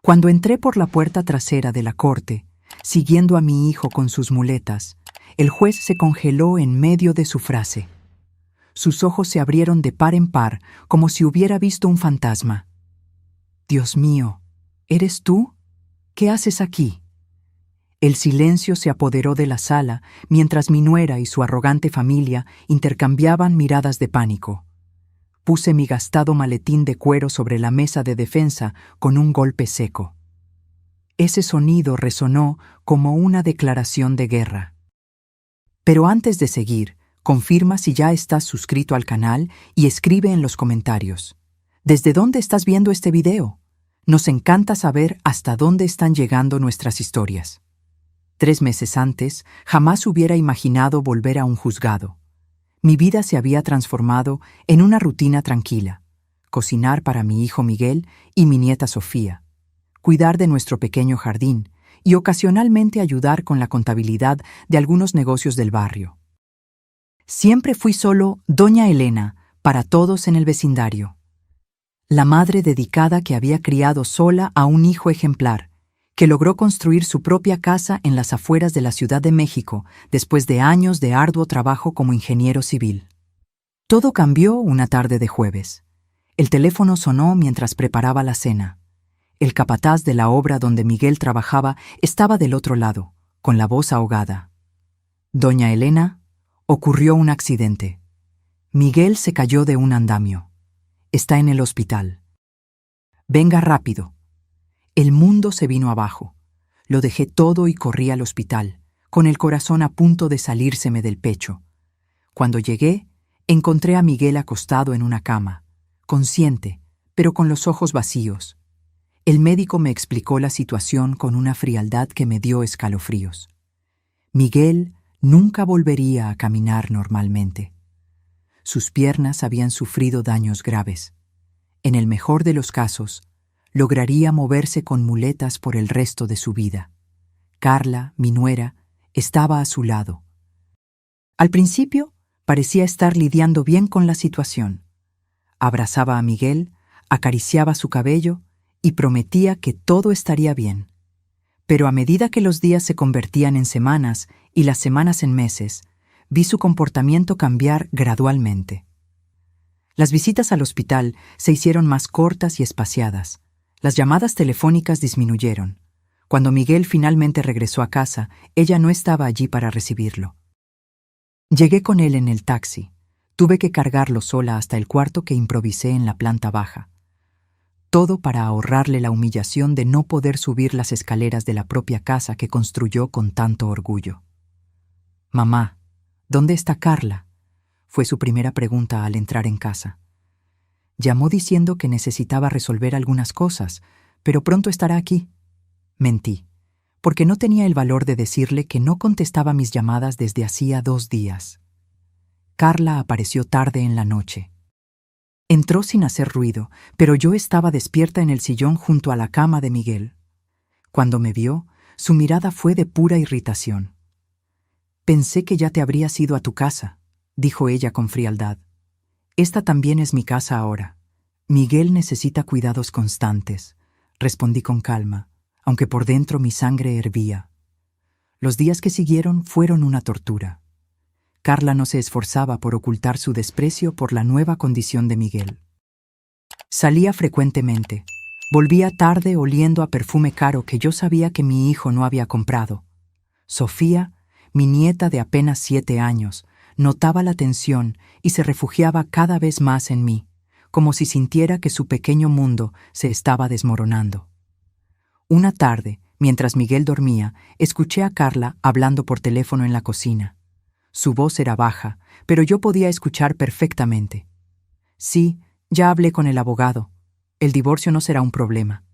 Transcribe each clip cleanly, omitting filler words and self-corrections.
Cuando entré por la puerta trasera de la corte, siguiendo a mi hijo con sus muletas, el juez se congeló en medio de su frase. Sus ojos se abrieron de par en par, como si hubiera visto un fantasma. «Dios mío, ¿eres tú? ¿Qué haces aquí?» El silencio se apoderó de la sala mientras mi nuera y su arrogante familia intercambiaban miradas de pánico. Puse mi gastado maletín de cuero sobre la mesa de defensa con un golpe seco. Ese sonido resonó como una declaración de guerra. Pero antes de seguir, confirma si ya estás suscrito al canal y escribe en los comentarios. ¿Desde dónde estás viendo este video? Nos encanta saber hasta dónde están llegando nuestras historias. 3 meses antes, jamás hubiera imaginado volver a un juzgado. Mi vida se había transformado en una rutina tranquila. Cocinar para mi hijo Miguel y mi nieta Sofía. Cuidar de nuestro pequeño jardín y ocasionalmente ayudar con la contabilidad de algunos negocios del barrio. Siempre fui solo Doña Elena para todos en el vecindario. La madre dedicada que había criado sola a un hijo ejemplar, que logró construir su propia casa en las afueras de la Ciudad de México después de años de arduo trabajo como ingeniero civil. Todo cambió una tarde de jueves. El teléfono sonó mientras preparaba la cena. El capataz de la obra donde Miguel trabajaba estaba del otro lado, con la voz ahogada. «Doña Elena, ocurrió un accidente. Miguel se cayó de un andamio. Está en el hospital. Venga rápido». El mundo se vino abajo. Lo dejé todo y corrí al hospital, con el corazón a punto de salírseme del pecho. Cuando llegué, encontré a Miguel acostado en una cama, consciente, pero con los ojos vacíos. El médico me explicó la situación con una frialdad que me dio escalofríos. Miguel nunca volvería a caminar normalmente. Sus piernas habían sufrido daños graves. En el mejor de los casos, lograría moverse con muletas por el resto de su vida. Carla, mi nuera, estaba a su lado. Al principio, parecía estar lidiando bien con la situación. Abrazaba a Miguel, acariciaba su cabello y prometía que todo estaría bien. Pero a medida que los días se convertían en semanas y las semanas en meses, vi su comportamiento cambiar gradualmente. Las visitas al hospital se hicieron más cortas y espaciadas. Las llamadas telefónicas disminuyeron. Cuando Miguel finalmente regresó a casa, ella no estaba allí para recibirlo. Llegué con él en el taxi. Tuve que cargarlo sola hasta el cuarto que improvisé en la planta baja. Todo para ahorrarle la humillación de no poder subir las escaleras de la propia casa que construyó con tanto orgullo. «Mamá, ¿dónde está Carla?», fue su primera pregunta al entrar en casa. Llamó diciendo que necesitaba resolver algunas cosas, pero pronto estará aquí. Mentí, porque no tenía el valor de decirle que no contestaba mis llamadas desde hacía 2 días. Carla apareció tarde en la noche. Entró sin hacer ruido, pero yo estaba despierta en el sillón junto a la cama de Miguel. Cuando me vio, su mirada fue de pura irritación. «Pensé que ya te habrías ido a tu casa», dijo ella con frialdad. «Esta también es mi casa ahora. Miguel necesita cuidados constantes», respondí con calma, aunque por dentro mi sangre hervía. Los días que siguieron fueron una tortura. Carla no se esforzaba por ocultar su desprecio por la nueva condición de Miguel. Salía frecuentemente. Volvía tarde oliendo a perfume caro que yo sabía que mi hijo no había comprado. Sofía, mi nieta de apenas 7 años, notaba la tensión y se refugiaba cada vez más en mí, como si sintiera que su pequeño mundo se estaba desmoronando. Una tarde, mientras Miguel dormía, escuché a Carla hablando por teléfono en la cocina. Su voz era baja, pero yo podía escuchar perfectamente. «Sí, ya hablé con el abogado. El divorcio no será un problema.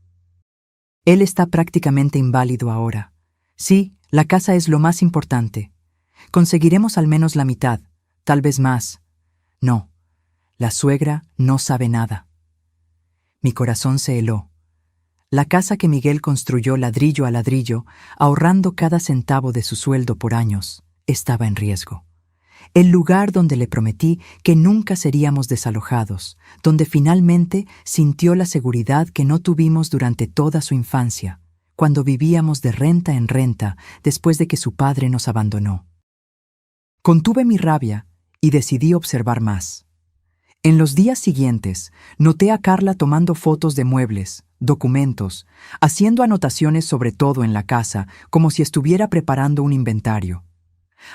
Él está prácticamente inválido ahora. Sí, la casa es lo más importante. Conseguiremos al menos la mitad, tal vez más. No, la suegra no sabe nada». Mi corazón se heló. La casa que Miguel construyó ladrillo a ladrillo, ahorrando cada centavo de su sueldo por años, estaba en riesgo. el lugar donde le prometí que nunca seríamos desalojados, donde finalmente sintió la seguridad que no tuvimos durante toda su infancia, cuando vivíamos de renta en renta después de que su padre nos abandonó. Contuve mi rabia y decidí observar más. En los días siguientes, noté a Carla tomando fotos de muebles, documentos, haciendo anotaciones sobre todo en la casa, como si estuviera preparando un inventario.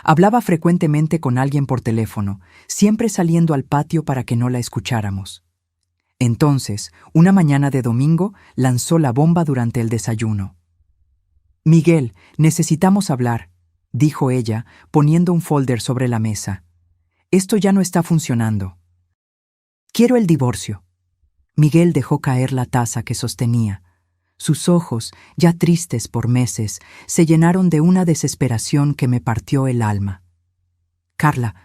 Hablaba frecuentemente con alguien por teléfono, siempre saliendo al patio para que no la escucháramos. Entonces, una mañana de domingo, lanzó la bomba durante el desayuno. «Miguel, necesitamos hablar», dijo ella, poniendo un folder sobre la mesa. «Esto ya no está funcionando. Quiero el divorcio». Miguel dejó caer la taza que sostenía. Sus ojos, ya tristes por meses, se llenaron de una desesperación que me partió el alma. «Carla,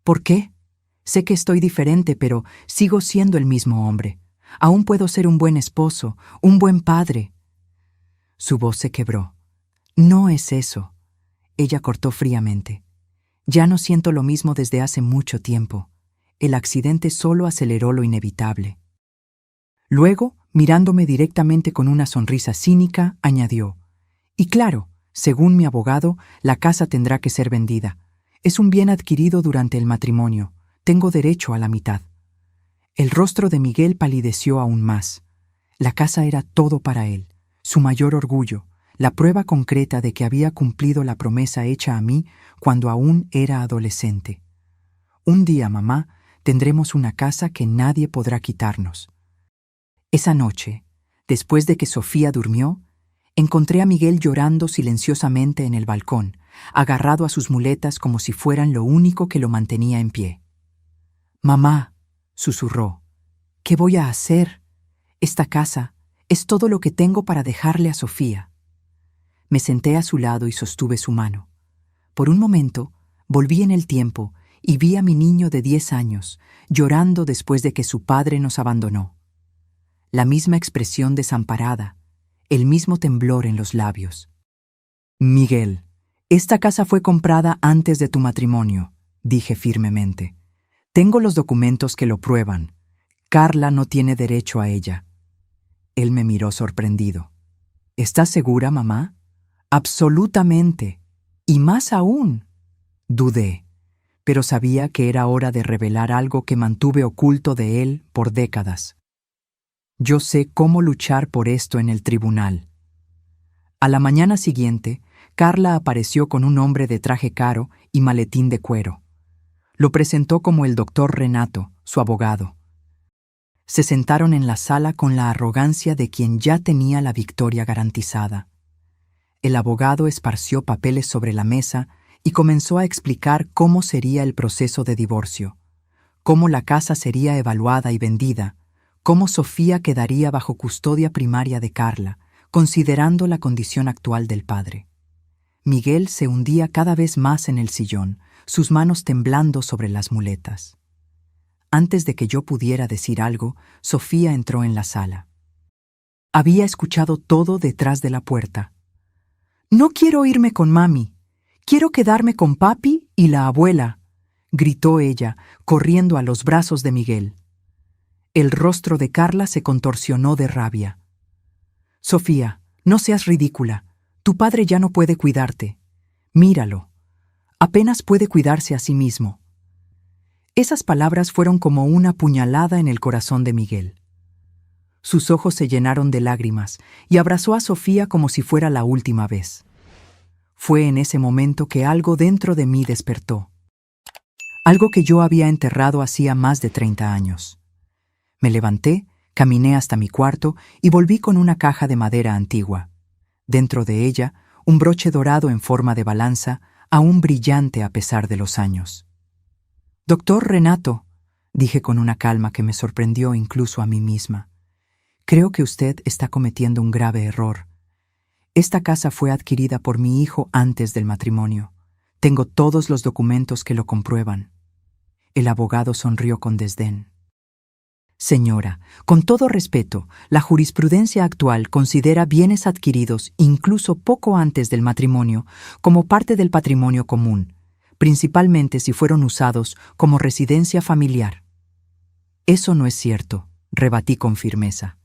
¿por qué? Sé que estoy diferente, pero sigo siendo el mismo hombre. Aún puedo ser un buen esposo, un buen padre». Su voz se quebró. «No es eso», ella cortó fríamente. «Ya no siento lo mismo desde hace mucho tiempo. El accidente solo aceleró lo inevitable». Luego, mirándome directamente con una sonrisa cínica, añadió: «Y claro, según mi abogado, la casa tendrá que ser vendida. Es un bien adquirido durante el matrimonio. Tengo derecho a la mitad». El rostro de Miguel palideció aún más. La casa era todo para él, su mayor orgullo, la prueba concreta de que había cumplido la promesa hecha a mí cuando aún era adolescente. «Un día, mamá, tendremos una casa que nadie podrá quitarnos». Esa noche, después de que Sofía durmió, encontré a Miguel llorando silenciosamente en el balcón, agarrado a sus muletas como si fueran lo único que lo mantenía en pie. «Mamá», susurró, «¿qué voy a hacer? Esta casa es todo lo que tengo para dejarle a Sofía». Me senté a su lado y sostuve su mano. Por un momento, volví en el tiempo y vi a mi niño de 10 años, llorando después de que su padre nos abandonó. La misma expresión desamparada, el mismo temblor en los labios. «Miguel, esta casa fue comprada antes de tu matrimonio», dije firmemente. «Tengo los documentos que lo prueban. Carla no tiene derecho a ella». Él me miró sorprendido. «¿Estás segura, mamá?» «Absolutamente. Y más aún». Dudé, pero sabía que era hora de revelar algo que mantuve oculto de él por décadas. «Yo sé cómo luchar por esto en el tribunal». A la mañana siguiente, Carla apareció con un hombre de traje caro y maletín de cuero. Lo presentó como el doctor Renato, su abogado. Se sentaron en la sala con la arrogancia de quien ya tenía la victoria garantizada. El abogado esparció papeles sobre la mesa y comenzó a explicar cómo sería el proceso de divorcio, cómo la casa sería evaluada y vendida, cómo Sofía quedaría bajo custodia primaria de Carla, considerando la condición actual del padre. Miguel se hundía cada vez más en el sillón, sus manos temblando sobre las muletas. Antes de que yo pudiera decir algo, Sofía entró en la sala. Había escuchado todo detrás de la puerta. «No quiero irme con mami. Quiero quedarme con papi y la abuela», gritó ella, corriendo a los brazos de Miguel. El rostro de Carla se contorsionó de rabia. «Sofía, no seas ridícula. Tu padre ya no puede cuidarte. Míralo. Apenas puede cuidarse a sí mismo». Esas palabras fueron como una puñalada en el corazón de Miguel. Sus ojos se llenaron de lágrimas y abrazó a Sofía como si fuera la última vez. Fue en ese momento que algo dentro de mí despertó. Algo que yo había enterrado hacía más de 30 años. Me levanté, caminé hasta mi cuarto y volví con una caja de madera antigua. Dentro de ella, un broche dorado en forma de balanza, aún brillante a pesar de los años. «Doctor Renato», dije con una calma que me sorprendió incluso a mí misma, «creo que usted está cometiendo un grave error. Esta casa fue adquirida por mi hijo antes del matrimonio. Tengo todos los documentos que lo comprueban». El abogado sonrió con desdén. «Señora, con todo respeto, la jurisprudencia actual considera bienes adquiridos incluso poco antes del matrimonio como parte del patrimonio común, principalmente si fueron usados como residencia familiar. Eso no es cierto, rebatí con firmeza.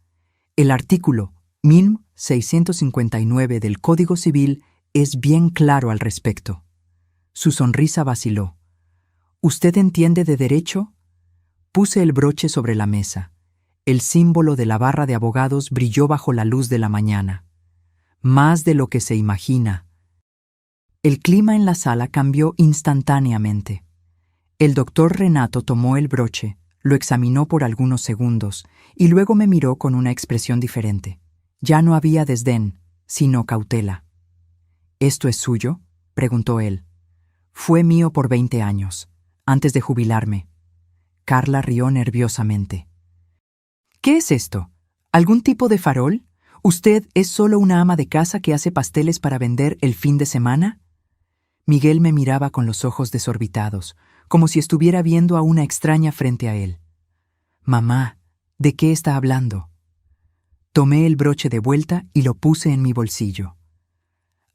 El artículo 1659 del Código Civil es bien claro al respecto. Su sonrisa vaciló. ¿Usted entiende de derecho? Puse el broche sobre la mesa. El símbolo de la barra de abogados brilló bajo la luz de la mañana. Más de lo que se imagina. El clima en la sala cambió instantáneamente. El doctor Renato tomó el broche, lo examinó por algunos segundos y luego me miró con una expresión diferente. Ya no había desdén, sino cautela. ¿Esto es suyo?, preguntó él. Fue mío por 20 años, antes de jubilarme. Carla rió nerviosamente. ¿Qué es esto? ¿Algún tipo de farol? ¿Usted es solo una ama de casa que hace pasteles para vender el fin de semana? Miguel me miraba con los ojos desorbitados, como si estuviera viendo a una extraña frente a él. Mamá, ¿de qué está hablando? Tomé el broche de vuelta y lo puse en mi bolsillo.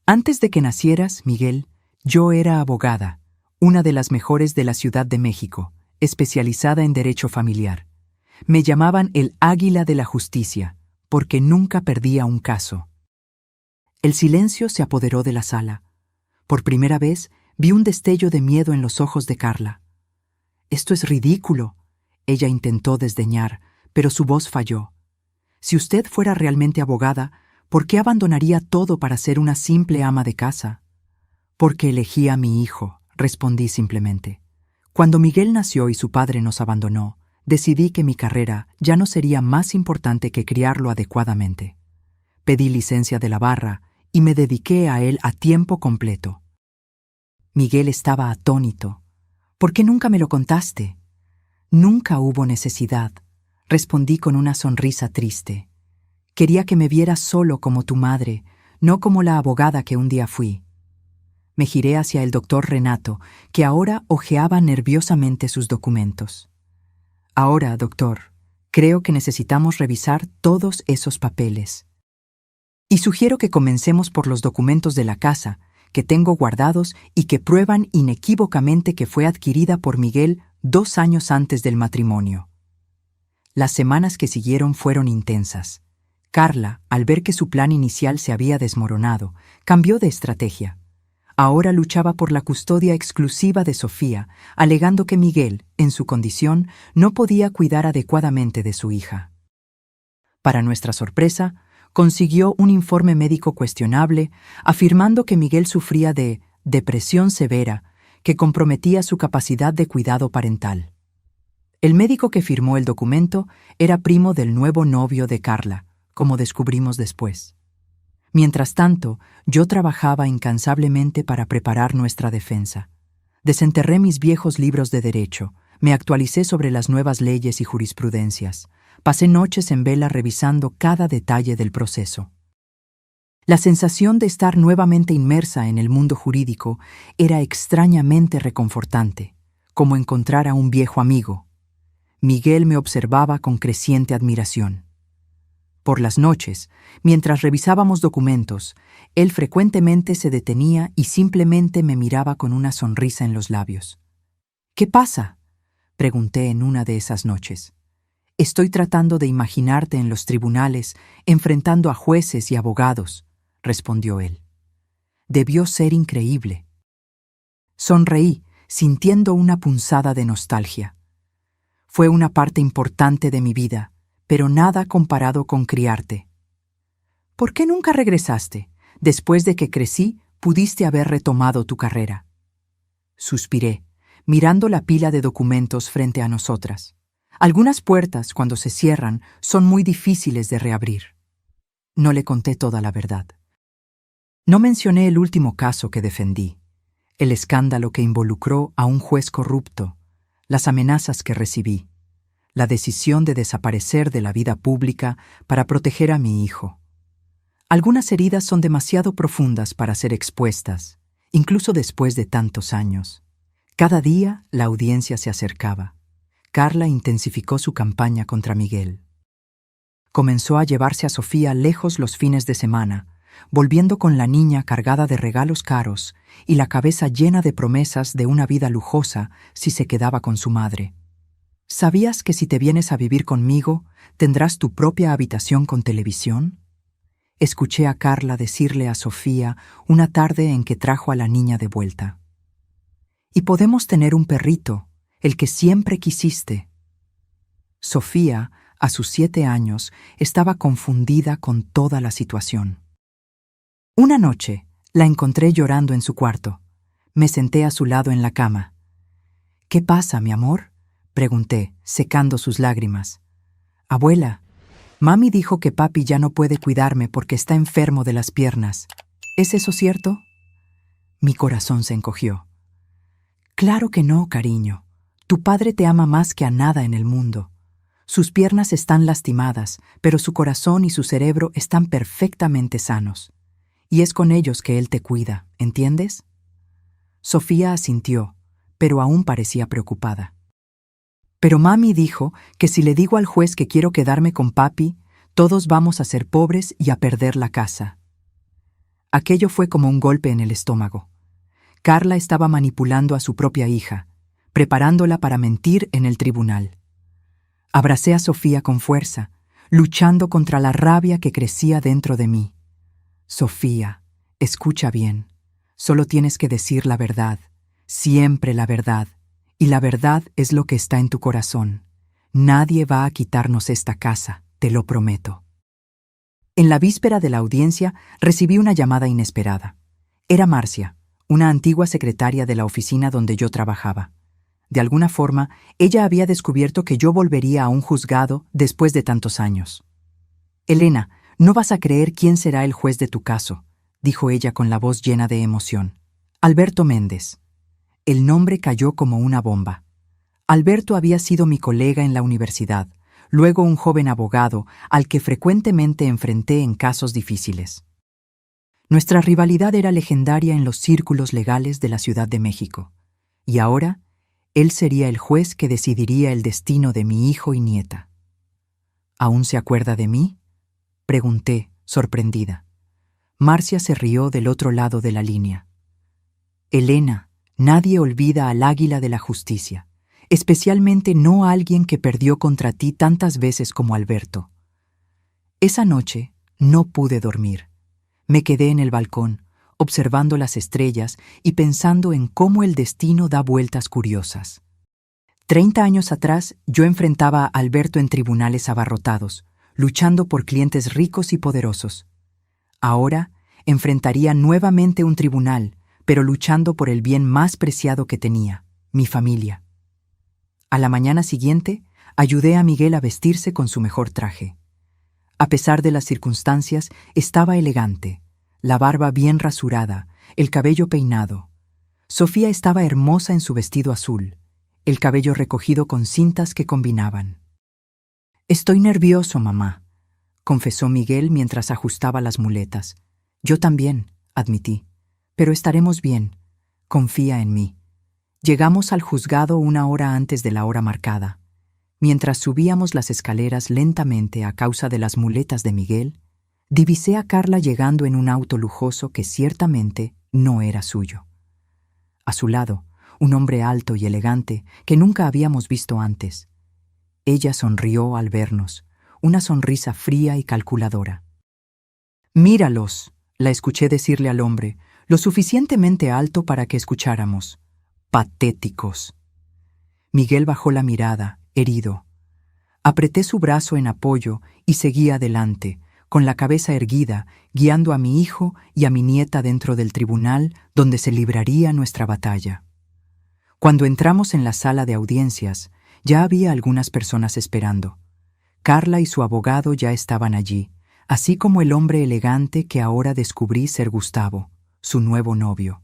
Antes de que nacieras, Miguel, yo era abogada, una de las mejores de la Ciudad de México, especializada en derecho familiar. Me llamaban el Águila de la Justicia, porque nunca perdía un caso. El silencio se apoderó de la sala. Por primera vez vi un destello de miedo en los ojos de Carla. «Esto es ridículo», ella intentó desdeñar, pero su voz falló. «Si usted fuera realmente abogada, ¿por qué abandonaría todo para ser una simple ama de casa?» «Porque elegí a mi hijo», respondí simplemente. «Cuando Miguel nació y su padre nos abandonó, decidí que mi carrera ya no sería más importante que criarlo adecuadamente. Pedí licencia de la barra y me dediqué a él a tiempo completo». Miguel estaba atónito. «¿Por qué nunca me lo contaste?» «Nunca hubo necesidad», respondí con una sonrisa triste. «Quería que me vieras solo como tu madre, no como la abogada que un día fui». Me giré hacia el doctor Renato, que ahora hojeaba nerviosamente sus documentos. «Ahora, doctor, creo que necesitamos revisar todos esos papeles. Y sugiero que comencemos por los documentos de la casa, que tengo guardados y que prueban inequívocamente que fue adquirida por Miguel 2 años antes del matrimonio». Las semanas que siguieron fueron intensas. Carla, al ver que su plan inicial se había desmoronado, cambió de estrategia. Ahora luchaba por la custodia exclusiva de Sofía, alegando que Miguel, en su condición, no podía cuidar adecuadamente de su hija. Para nuestra sorpresa, consiguió un informe médico cuestionable, afirmando que Miguel sufría de depresión severa que comprometía su capacidad de cuidado parental. El médico que firmó el documento era primo del nuevo novio de Carla, como descubrimos después. Mientras tanto, yo trabajaba incansablemente para preparar nuestra defensa. Desenterré mis viejos libros de derecho, me actualicé sobre las nuevas leyes y jurisprudencias, pasé noches en vela revisando cada detalle del proceso. La sensación de estar nuevamente inmersa en el mundo jurídico era extrañamente reconfortante, como encontrar a un viejo amigo. Miguel me observaba con creciente admiración. Por las noches, mientras revisábamos documentos, él frecuentemente se detenía y simplemente me miraba con una sonrisa en los labios. «¿Qué pasa?», pregunté en una de esas noches. «Estoy tratando de imaginarte en los tribunales, enfrentando a jueces y abogados», respondió él. Debió ser increíble. Sonreí, sintiendo una punzada de nostalgia. Fue una parte importante de mi vida, pero nada comparado con criarte. ¿Por qué nunca regresaste? Después de que crecí, pudiste haber retomado tu carrera. Suspiré, mirando la pila de documentos frente a nosotras. Algunas puertas, cuando se cierran, son muy difíciles de reabrir. No le conté toda la verdad. No mencioné el último caso que defendí, el escándalo que involucró a un juez corrupto, las amenazas que recibí, la decisión de desaparecer de la vida pública para proteger a mi hijo. Algunas heridas son demasiado profundas para ser expuestas, incluso después de tantos años. Cada día la audiencia se acercaba. Carla intensificó su campaña contra Miguel. Comenzó a llevarse a Sofía lejos los fines de semana, volviendo con la niña cargada de regalos caros y la cabeza llena de promesas de una vida lujosa si se quedaba con su madre. ¿Sabías que si te vienes a vivir conmigo, tendrás tu propia habitación con televisión? Escuché a Carla decirle a Sofía una tarde en que trajo a la niña de vuelta. Y podemos tener un perrito, el que siempre quisiste. Sofía, a sus 7 años, estaba confundida con toda la situación. Una noche, la encontré llorando en su cuarto. Me senté a su lado en la cama. «¿Qué pasa, mi amor?», pregunté, secando sus lágrimas. «Abuela, mami dijo que papi ya no puede cuidarme porque está enfermo de las piernas. ¿Es eso cierto?». Mi corazón se encogió. «Claro que no, cariño. Tu padre te ama más que a nada en el mundo. Sus piernas están lastimadas, pero su corazón y su cerebro están perfectamente sanos. Y es con ellos que él te cuida, ¿entiendes?». Sofía asintió, pero aún parecía preocupada. «Pero mami dijo que si le digo al juez que quiero quedarme con papi, todos vamos a ser pobres y a perder la casa». Aquello fue como un golpe en el estómago. Carla estaba manipulando a su propia hija, preparándola para mentir en el tribunal. Abracé a Sofía con fuerza, luchando contra la rabia que crecía dentro de mí. «Sofía, escucha bien. Solo tienes que decir la verdad, siempre la verdad. Y la verdad es lo que está en tu corazón. Nadie va a quitarnos esta casa, te lo prometo». En la víspera de la audiencia recibí una llamada inesperada. Era Marcia, una antigua secretaria de la oficina donde yo trabajaba. De alguna forma, ella había descubierto que yo volvería a un juzgado después de tantos años. «Elena, no vas a creer quién será el juez de tu caso», dijo ella con la voz llena de emoción. «Alberto Méndez». El nombre cayó como una bomba. Alberto había sido mi colega en la universidad, luego un joven abogado al que frecuentemente enfrenté en casos difíciles. Nuestra rivalidad era legendaria en los círculos legales de la Ciudad de México, y ahora él sería el juez que decidiría el destino de mi hijo y nieta. «¿Aún se acuerda de mí?», pregunté, sorprendida. Marcia se rió del otro lado de la línea. «Elena, nadie olvida al águila de la justicia, especialmente no a alguien que perdió contra ti tantas veces como Alberto». Esa noche no pude dormir. Me quedé en el balcón, observando las estrellas y pensando en cómo el destino da vueltas curiosas. 30 años atrás, yo enfrentaba a Alberto en tribunales abarrotados, luchando por clientes ricos y poderosos. Ahora, enfrentaría nuevamente un tribunal, pero luchando por el bien más preciado que tenía, mi familia. A la mañana siguiente, ayudé a Miguel a vestirse con su mejor traje. A pesar de las circunstancias, estaba elegante, la barba bien rasurada, el cabello peinado. Sofía estaba hermosa en su vestido azul, el cabello recogido con cintas que combinaban. «Estoy nervioso, mamá», confesó Miguel mientras ajustaba las muletas. «Yo también», admití, «pero estaremos bien. Confía en mí». Llegamos al juzgado 1 hora antes de la hora marcada. Mientras subíamos las escaleras lentamente a causa de las muletas de Miguel, divisé a Carla llegando en un auto lujoso que ciertamente no era suyo. A su lado, un hombre alto y elegante que nunca habíamos visto antes. Ella sonrió al vernos, una sonrisa fría y calculadora. «Míralos», la escuché decirle al hombre, lo suficientemente alto para que escucháramos. «Patéticos». Miguel bajó la mirada, herido. Apreté su brazo en apoyo y seguí adelante, con la cabeza erguida, guiando a mi hijo y a mi nieta dentro del tribunal donde se libraría nuestra batalla. Cuando entramos en la sala de audiencias, ya había algunas personas esperando. Carla y su abogado ya estaban allí, así como el hombre elegante que ahora descubrí ser Gustavo, su nuevo novio.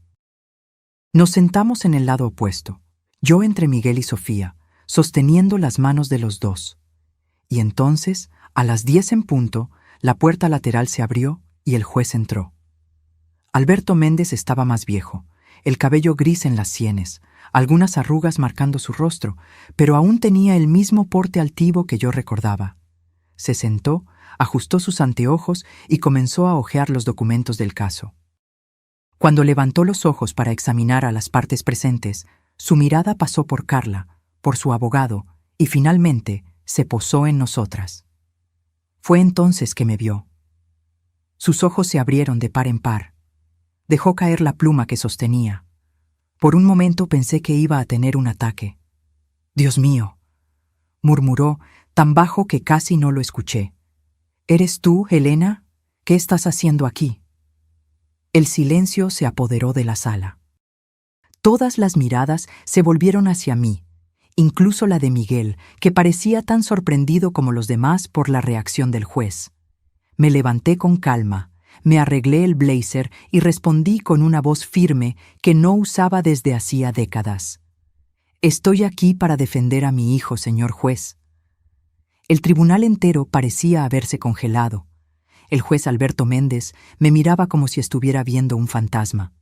Nos sentamos en el lado opuesto, yo entre Miguel y Sofía, sosteniendo las manos de los dos. Y entonces, a las 10 en punto, la puerta lateral se abrió y el juez entró. Alberto Méndez estaba más viejo, el cabello gris en las sienes, algunas arrugas marcando su rostro, pero aún tenía el mismo porte altivo que yo recordaba. Se sentó, ajustó sus anteojos y comenzó a hojear los documentos del caso. Cuando levantó los ojos para examinar a las partes presentes, su mirada pasó por Carla, por su abogado, y finalmente se posó en nosotras. Fue entonces que me vio. Sus ojos se abrieron de par en par. Dejó caer la pluma que sostenía. Por un momento pensé que iba a tener un ataque. «Dios mío», murmuró, tan bajo que casi no lo escuché. «¿Eres tú, Helena? ¿Qué estás haciendo aquí?» El silencio se apoderó de la sala. Todas las miradas se volvieron hacia mí, incluso la de Miguel, que parecía tan sorprendido como los demás por la reacción del juez. Me levanté con calma, me arreglé el blazer y respondí con una voz firme que no usaba desde hacía décadas. «Estoy aquí para defender a mi hijo, señor juez». El tribunal entero parecía haberse congelado. El juez Alberto Méndez me miraba como si estuviera viendo un fantasma.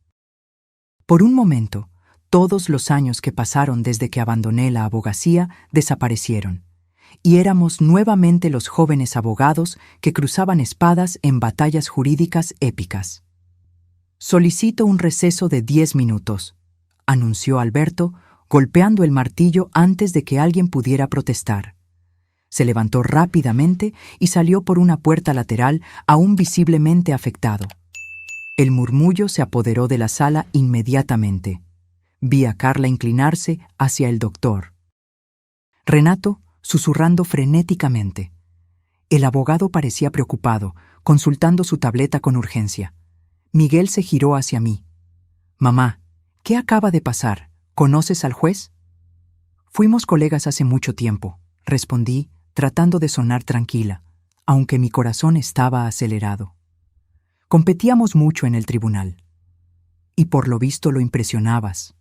Por un momento, todos los años que pasaron desde que abandoné la abogacía desaparecieron, y éramos nuevamente los jóvenes abogados que cruzaban espadas en batallas jurídicas épicas. «Solicito un receso de 10 minutos», anunció Alberto, golpeando el martillo antes de que alguien pudiera protestar. Se levantó rápidamente y salió por una puerta lateral aún visiblemente afectado. El murmullo se apoderó de la sala inmediatamente. Vi a Carla inclinarse hacia el doctor. Renato susurrando frenéticamente. El abogado parecía preocupado, consultando su tableta con urgencia. Miguel se giró hacia mí. «Mamá, ¿qué acaba de pasar? ¿Conoces al juez?» «Fuimos colegas hace mucho tiempo», respondí, tratando de sonar tranquila, aunque mi corazón estaba acelerado. «Competíamos mucho en el tribunal. Y por lo visto lo impresionabas»,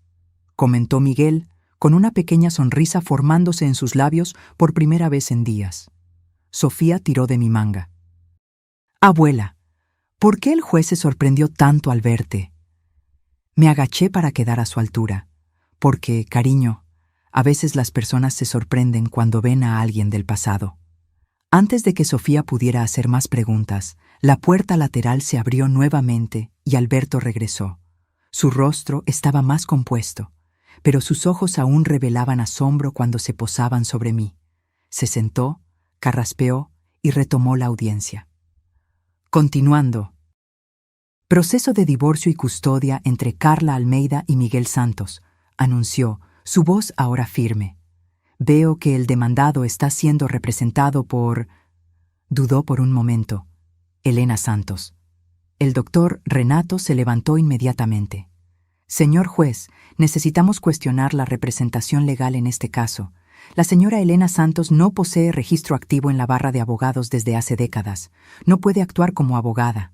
comentó Miguel, con una pequeña sonrisa formándose en sus labios por primera vez en días. Sofía tiró de mi manga. «Abuela, ¿por qué el juez se sorprendió tanto al verte?» Me agaché para quedar a su altura, porque, cariño, a veces las personas se sorprenden cuando ven a alguien del pasado. Antes de que Sofía pudiera hacer más preguntas, la puerta lateral se abrió nuevamente y Alberto regresó. Su rostro estaba más compuesto, pero sus ojos aún revelaban asombro cuando se posaban sobre mí. Se sentó, carraspeó y retomó la audiencia. Continuando. «Proceso de divorcio y custodia entre Carla Almeida y Miguel Santos», anunció, su voz ahora firme. «Veo que el demandado está siendo representado por...» Dudó por un momento. «Helena Santos». El doctor Renato se levantó inmediatamente. «Señor juez, necesitamos cuestionar la representación legal en este caso. La señora Helena Santos no posee registro activo en la barra de abogados desde hace décadas. No puede actuar como abogada».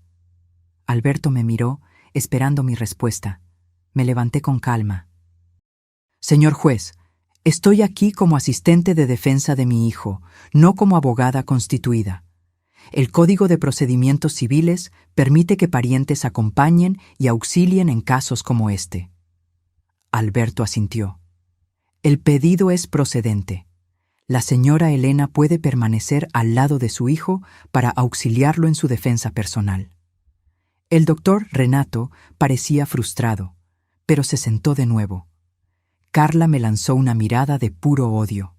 Alberto me miró, esperando mi respuesta. Me levanté con calma. «Señor juez, estoy aquí como asistente de defensa de mi hijo, no como abogada constituida. El Código de Procedimientos Civiles permite que parientes acompañen y auxilien en casos como este». Alberto asintió. «El pedido es procedente. La señora Helena puede permanecer al lado de su hijo para auxiliarlo en su defensa personal». El doctor Renato parecía frustrado, pero se sentó de nuevo. Carla me lanzó una mirada de puro odio.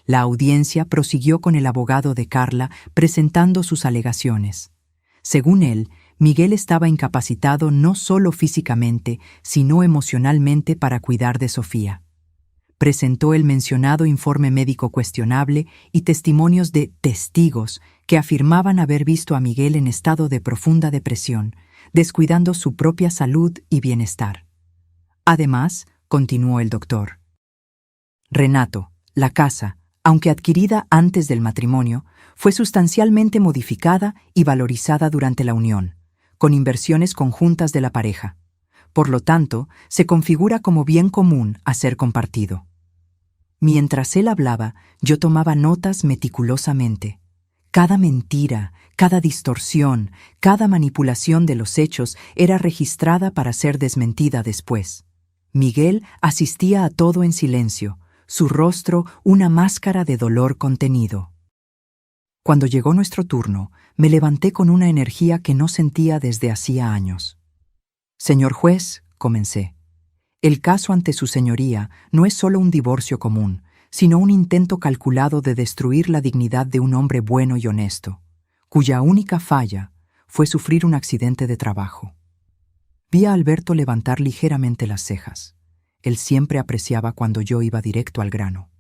La audiencia prosiguió con el abogado de Carla presentando sus alegaciones. Según él, Miguel estaba incapacitado no solo físicamente, sino emocionalmente para cuidar de Sofía. Presentó el mencionado informe médico cuestionable y testimonios de testigos que afirmaban haber visto a Miguel en estado de profunda depresión, descuidando su propia salud y bienestar. Además, continuó el doctor, «Renato, la casa, aunque adquirida antes del matrimonio, fue sustancialmente modificada y valorizada durante la unión, con inversiones conjuntas de la pareja. Por lo tanto, se configura como bien común a ser compartido». Mientras él hablaba, yo tomaba notas meticulosamente. Cada mentira, cada distorsión, cada manipulación de los hechos era registrada para ser desmentida después. Miguel asistía a todo en silencio, su rostro una máscara de dolor contenido. Cuando llegó nuestro turno, me levanté con una energía que no sentía desde hacía años. Señor juez, comencé, el caso ante su señoría no es solo un divorcio común, sino un intento calculado de destruir la dignidad de un hombre bueno y honesto, cuya única falla fue sufrir un accidente de trabajo. Vi a Alberto levantar ligeramente las cejas. Él siempre apreciaba cuando yo iba directo al grano.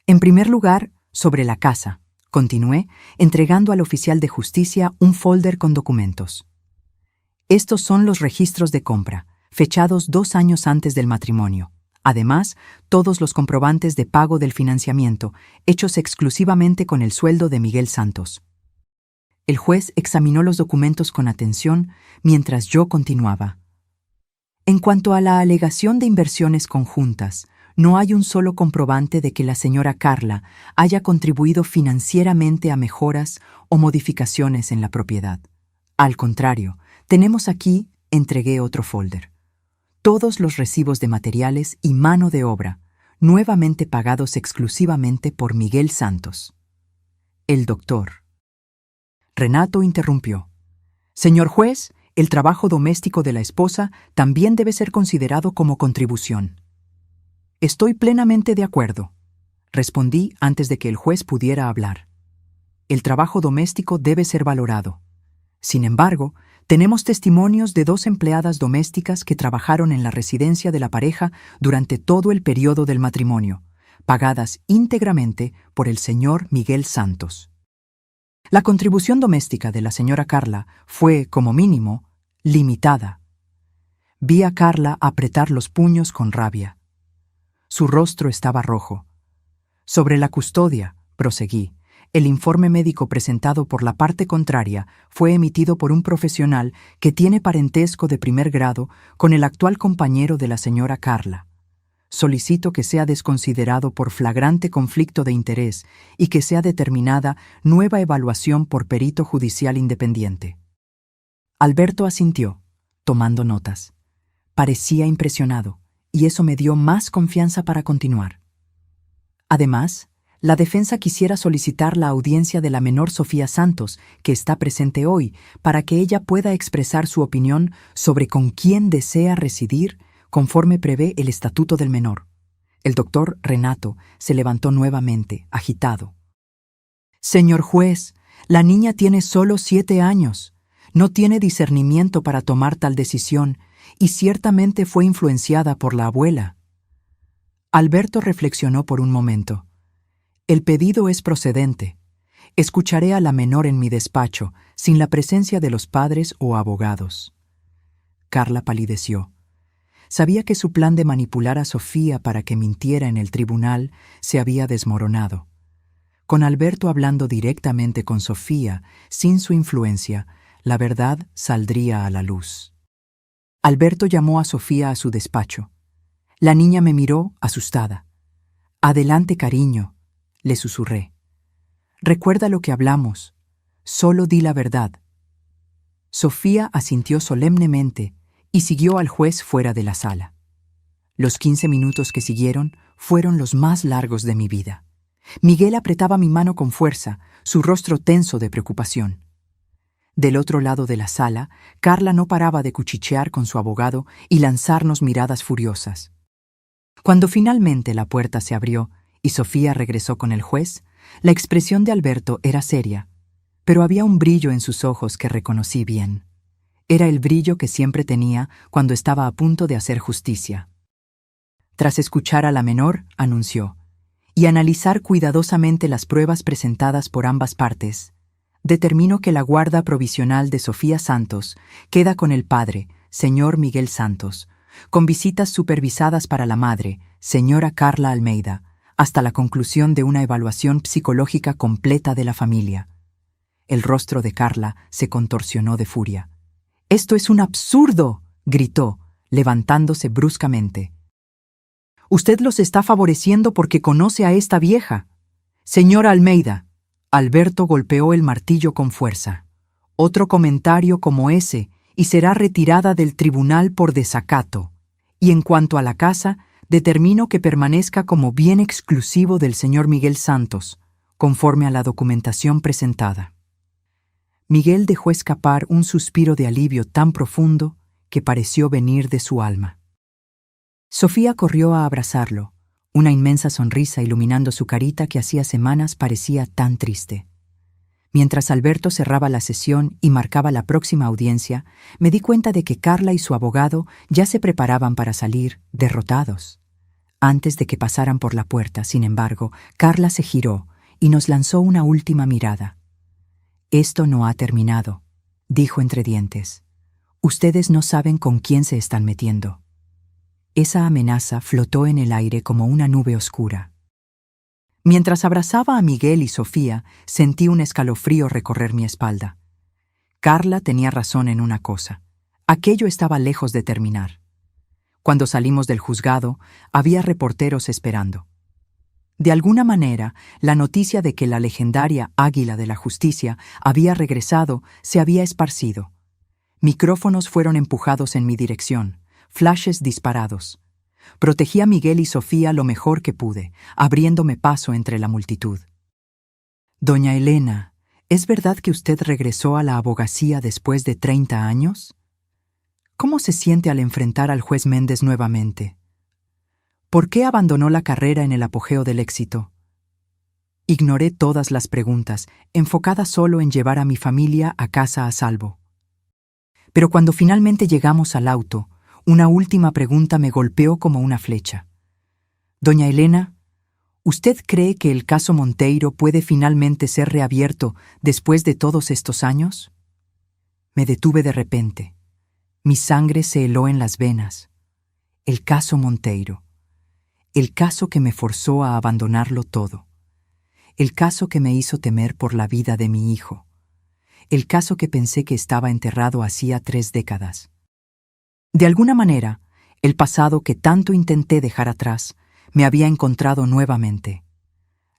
En primer lugar, sobre la casa, continué, entregando al oficial de justicia un folder con documentos. Estos son los registros de compra, fechados 2 años antes del matrimonio. Además, todos los comprobantes de pago del financiamiento, hechos exclusivamente con el sueldo de Miguel Santos. El juez examinó los documentos con atención mientras yo continuaba. En cuanto a la alegación de inversiones conjuntas, no hay un solo comprobante de que la señora Carla haya contribuido financieramente a mejoras o modificaciones en la propiedad. Al contrario, tenemos aquí, entregué otro folder, todos los recibos de materiales y mano de obra, nuevamente pagados exclusivamente por Miguel Santos. El doctor Renato interrumpió. Señor juez, el trabajo doméstico de la esposa también debe ser considerado como contribución. Estoy plenamente de acuerdo, respondí antes de que el juez pudiera hablar. El trabajo doméstico debe ser valorado. Sin embargo, tenemos testimonios de 2 empleadas domésticas que trabajaron en la residencia de la pareja durante todo el periodo del matrimonio, pagadas íntegramente por el señor Miguel Santos. La contribución doméstica de la señora Carla fue, como mínimo, limitada. Vi a Carla apretar los puños con rabia. Su rostro estaba rojo. Sobre la custodia, proseguí, el informe médico presentado por la parte contraria fue emitido por un profesional que tiene parentesco de primer grado con el actual compañero de la señora Carla. Solicito que sea desconsiderado por flagrante conflicto de interés y que sea determinada nueva evaluación por perito judicial independiente. Alberto asintió, tomando notas. Parecía impresionado, y eso me dio más confianza para continuar. Además, la defensa quisiera solicitar la audiencia de la menor Sofía Santos, que está presente hoy, para que ella pueda expresar su opinión sobre con quién desea residir conforme prevé el estatuto del menor. El doctor Renato se levantó nuevamente, agitado. Señor juez, la niña tiene solo 7 años. No tiene discernimiento para tomar tal decisión y ciertamente fue influenciada por la abuela. Alberto reflexionó por un momento. El pedido es procedente. Escucharé a la menor en mi despacho, sin la presencia de los padres o abogados. Carla palideció. Sabía que su plan de manipular a Sofía para que mintiera en el tribunal se había desmoronado. Con Alberto hablando directamente con Sofía, sin su influencia, la verdad saldría a la luz. Alberto llamó a Sofía a su despacho. La niña me miró, asustada. «Adelante, cariño», le susurré. «Recuerda lo que hablamos. Solo di la verdad». Sofía asintió solemnemente y siguió al juez fuera de la sala. Los 15 minutos que siguieron fueron los más largos de mi vida. Miguel apretaba mi mano con fuerza, su rostro tenso de preocupación. Del otro lado de la sala, Carla no paraba de cuchichear con su abogado y lanzarnos miradas furiosas. Cuando finalmente la puerta se abrió y Sofía regresó con el juez, la expresión de Alberto era seria, pero había un brillo en sus ojos que reconocí bien. Era el brillo que siempre tenía cuando estaba a punto de hacer justicia. Tras escuchar a la menor, anunció, y analizar cuidadosamente las pruebas presentadas por ambas partes, determino que la guarda provisional de Sofía Santos queda con el padre, señor Miguel Santos, con visitas supervisadas para la madre, señora Carla Almeida, hasta la conclusión de una evaluación psicológica completa de la familia. El rostro de Carla se contorsionó de furia. «¡Esto es un absurdo!», gritó, levantándose bruscamente. «Usted los está favoreciendo porque conoce a esta vieja. Señora Almeida». Alberto golpeó el martillo con fuerza. «Otro comentario como ese y será retirada del tribunal por desacato. Y en cuanto a la casa, determino que permanezca como bien exclusivo del señor Miguel Santos. conforme a la documentación presentada. Miguel dejó escapar un suspiro de alivio tan profundo que pareció venir de su alma. Sofía corrió a abrazarlo, una inmensa sonrisa iluminando su carita que hacía semanas parecía tan triste. Mientras Alberto cerraba la sesión y marcaba la próxima audiencia, me di cuenta de que Carla y su abogado ya se preparaban para salir, derrotados. Antes de que pasaran por la puerta, sin embargo, Carla se giró y nos lanzó una última mirada. «Esto no ha terminado», dijo entre dientes. «Ustedes no saben con quién se están metiendo». Esa amenaza flotó en el aire como una nube oscura. Mientras abrazaba a Miguel y Sofía, sentí un escalofrío recorrer mi espalda. Carla tenía razón en una cosa. Aquello estaba lejos de terminar. Cuando salimos del juzgado, había reporteros esperando. De alguna manera, la noticia de que la legendaria Águila de la Justicia había regresado se había esparcido. Micrófonos fueron empujados en mi dirección, flashes disparados. Protegí a Miguel y Sofía lo mejor que pude, abriéndome paso entre la multitud. «Doña Elena, ¿es verdad que usted regresó a la abogacía después de 30 años? ¿Cómo se siente al enfrentar al juez Méndez nuevamente? ¿Por qué abandonó la carrera en el apogeo del éxito?» Ignoré todas las preguntas, enfocada solo en llevar a mi familia a casa a salvo. Pero cuando finalmente llegamos al auto, una última pregunta me golpeó como una flecha. «Doña Elena, ¿usted cree que el caso Monteiro puede finalmente ser reabierto después de todos estos años?» Me detuve de repente. Mi sangre se heló en las venas. El caso Monteiro. El caso que me forzó a abandonarlo todo. El caso que me hizo temer por la vida de mi hijo. El caso que pensé que estaba enterrado hacía 3 décadas. De alguna manera, el pasado que tanto intenté dejar atrás me había encontrado nuevamente.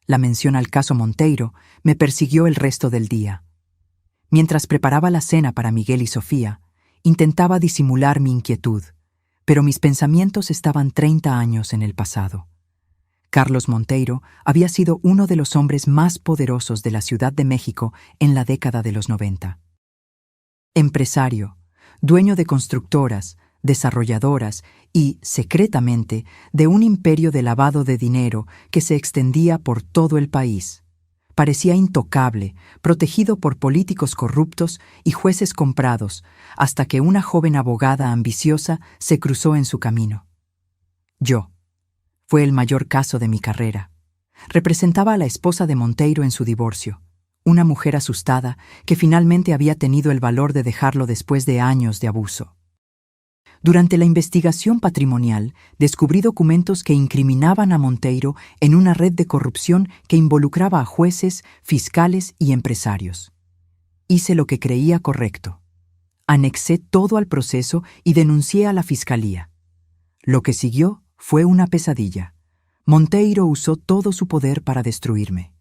La mención al caso Monteiro me persiguió el resto del día. Mientras preparaba la cena para Miguel y Sofía, intentaba disimular mi inquietud, pero mis pensamientos estaban 30 años en el pasado. Carlos Monteiro había sido uno de los hombres más poderosos de la Ciudad de México en la década de los 90. Empresario, dueño de constructoras, desarrolladoras y, secretamente, de un imperio de lavado de dinero que se extendía por todo el país. Parecía intocable, protegido por políticos corruptos y jueces comprados, hasta que una joven abogada ambiciosa se cruzó en su camino. Yo. Fue el mayor caso de mi carrera. Representaba a la esposa de Monteiro en su divorcio, una mujer asustada que finalmente había tenido el valor de dejarlo después de años de abuso. Durante la investigación patrimonial, descubrí documentos que incriminaban a Monteiro en una red de corrupción que involucraba a jueces, fiscales y empresarios. Hice lo que creía correcto. Anexé todo al proceso y denuncié a la fiscalía. Lo que siguió fue una pesadilla. Monteiro usó todo su poder para destruirme.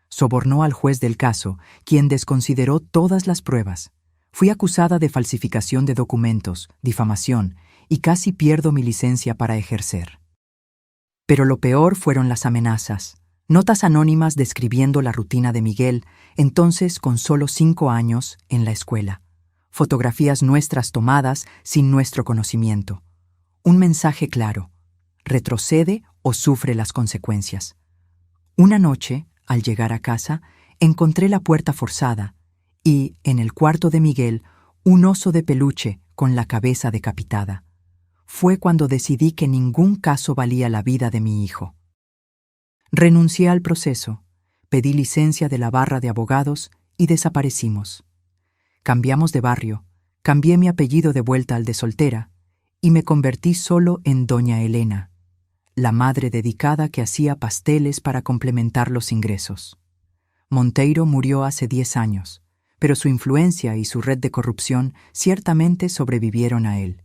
Sobornó al juez del caso, quien desconsideró todas las pruebas. Fui acusada de falsificación de documentos, difamación, y casi pierdo mi licencia para ejercer. Pero lo peor fueron las amenazas, notas anónimas describiendo la rutina de Miguel, entonces con solo 5 años, en la escuela. Fotografías nuestras tomadas sin nuestro conocimiento. Un mensaje claro: retrocede o sufre las consecuencias. Una noche, al llegar a casa, encontré la puerta forzada y, en el cuarto de Miguel, un oso de peluche con la cabeza decapitada. Fue cuando decidí que ningún caso valía la vida de mi hijo. Renuncié al proceso, pedí licencia de la barra de abogados y desaparecimos. Cambiamos de barrio, cambié mi apellido de vuelta al de soltera y me convertí solo en Doña Elena, la madre dedicada que hacía pasteles para complementar los ingresos. Monteiro murió hace 10 años. Pero su influencia y su red de corrupción ciertamente sobrevivieron a él.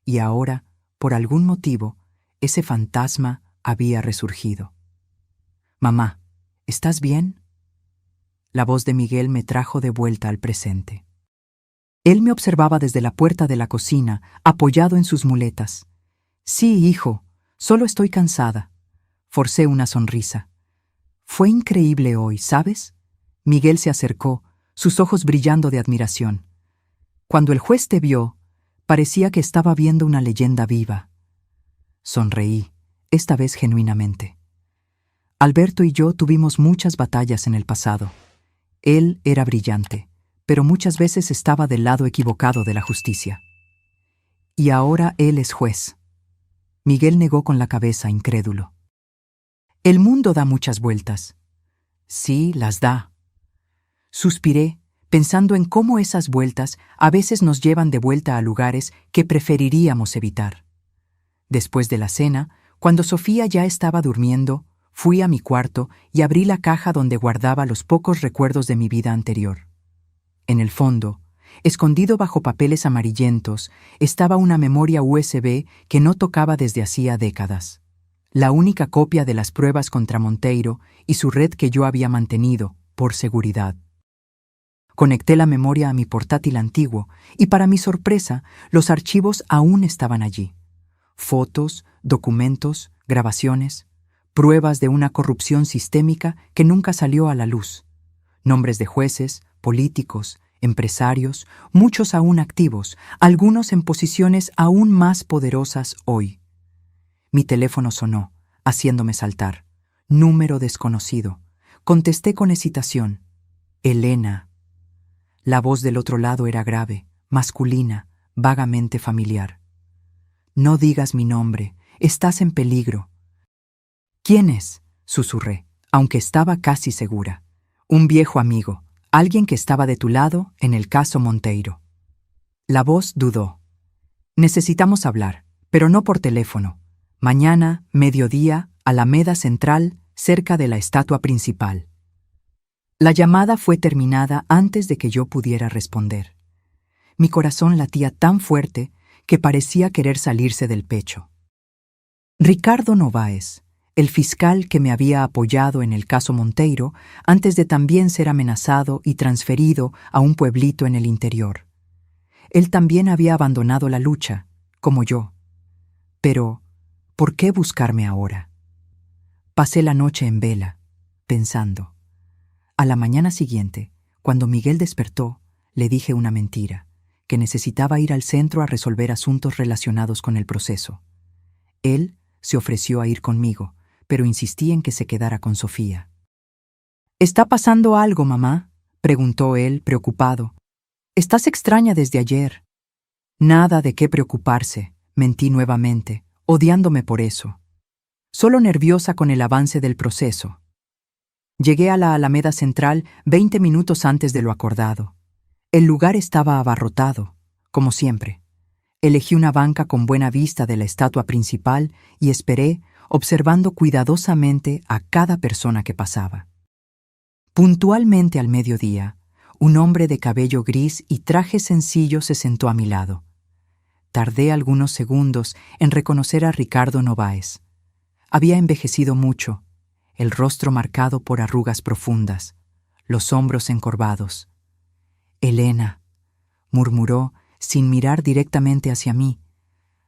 Y ahora, por algún motivo, ese fantasma había resurgido. «Mamá, ¿estás bien?» La voz de Miguel me trajo de vuelta al presente. Él me observaba desde la puerta de la cocina, apoyado en sus muletas. «Sí, hijo, solo estoy cansada». Forcé una sonrisa. Fue increíble hoy, ¿sabes? Miguel se acercó, sus ojos brillando de admiración. Cuando el juez te vio, parecía que estaba viendo una leyenda viva. Sonreí, esta vez genuinamente. Alberto y yo tuvimos muchas batallas en el pasado. Él era brillante, pero muchas veces estaba del lado equivocado de la justicia. Y ahora él es juez. Miguel negó con la cabeza, incrédulo. El mundo da muchas vueltas. Sí, las da. Suspiré, pensando en cómo esas vueltas a veces nos llevan de vuelta a lugares que preferiríamos evitar. Después de la cena, cuando Sofía ya estaba durmiendo, fui a mi cuarto y abrí la caja donde guardaba los pocos recuerdos de mi vida anterior. En el fondo, escondido bajo papeles amarillentos, estaba una memoria USB que no tocaba desde hacía décadas. La única copia de las pruebas contra Monteiro y su red que yo había mantenido, por seguridad. Conecté la memoria a mi portátil antiguo y, para mi sorpresa, los archivos aún estaban allí. Fotos, documentos, grabaciones, pruebas de una corrupción sistémica que nunca salió a la luz. Nombres de jueces, políticos, empresarios, muchos aún activos, algunos en posiciones aún más poderosas hoy. Mi teléfono sonó, haciéndome saltar. Número desconocido. Contesté con hesitación. Elena. La voz del otro lado era grave, masculina, vagamente familiar. No digas mi nombre, estás en peligro. ¿Quién es?, susurré, aunque estaba casi segura. Un viejo amigo, alguien que estaba de tu lado en el caso Monteiro. La voz dudó. Necesitamos hablar, pero no por teléfono. Mañana, mediodía, Alameda Central, cerca de la estatua principal. La llamada fue terminada antes de que yo pudiera responder. Mi corazón latía tan fuerte que parecía querer salirse del pecho. Ricardo Novaes, el fiscal que me había apoyado en el caso Monteiro, antes de también ser amenazado y transferido a un pueblito en el interior. Él también había abandonado la lucha, como yo. Pero, ¿por qué buscarme ahora? Pasé la noche en vela, pensando. A la mañana siguiente, cuando Miguel despertó, le dije una mentira, que necesitaba ir al centro a resolver asuntos relacionados con el proceso. Él se ofreció a ir conmigo, pero insistí en que se quedara con Sofía. ¿Está pasando algo, mamá?, preguntó él, preocupado. Estás extraña desde ayer. Nada de qué preocuparse, mentí nuevamente, odiándome por eso. Solo nerviosa con el avance del proceso. Llegué a la Alameda Central 20 minutos antes de lo acordado. El lugar estaba abarrotado, como siempre. Elegí una banca con buena vista de la estatua principal y esperé, observando cuidadosamente a cada persona que pasaba. Puntualmente al mediodía, un hombre de cabello gris y traje sencillo se sentó a mi lado. Tardé algunos segundos en reconocer a Ricardo Novaes. Había envejecido mucho, el rostro marcado por arrugas profundas, los hombros encorvados. Elena, murmuró, sin mirar directamente hacia mí.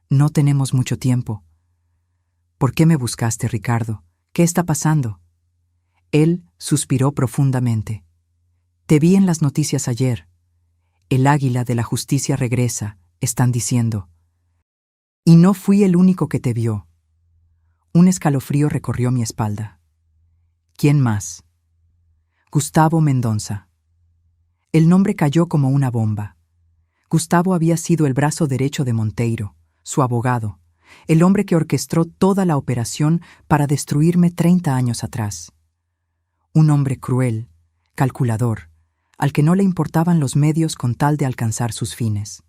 No tenemos mucho tiempo. ¿Por qué me buscaste, Ricardo? ¿Qué está pasando? Él suspiró profundamente. Te vi en las noticias ayer. El águila de la justicia regresa, están diciendo. Y no fui el único que te vio. Un escalofrío recorrió mi espalda. ¿Quién más? Gustavo Mendonça. El nombre cayó como una bomba. Gustavo había sido el brazo derecho de Monteiro, su abogado, el hombre que orquestó toda la operación para destruirme 30 años atrás. Un hombre cruel, calculador, al que no le importaban los medios con tal de alcanzar sus fines.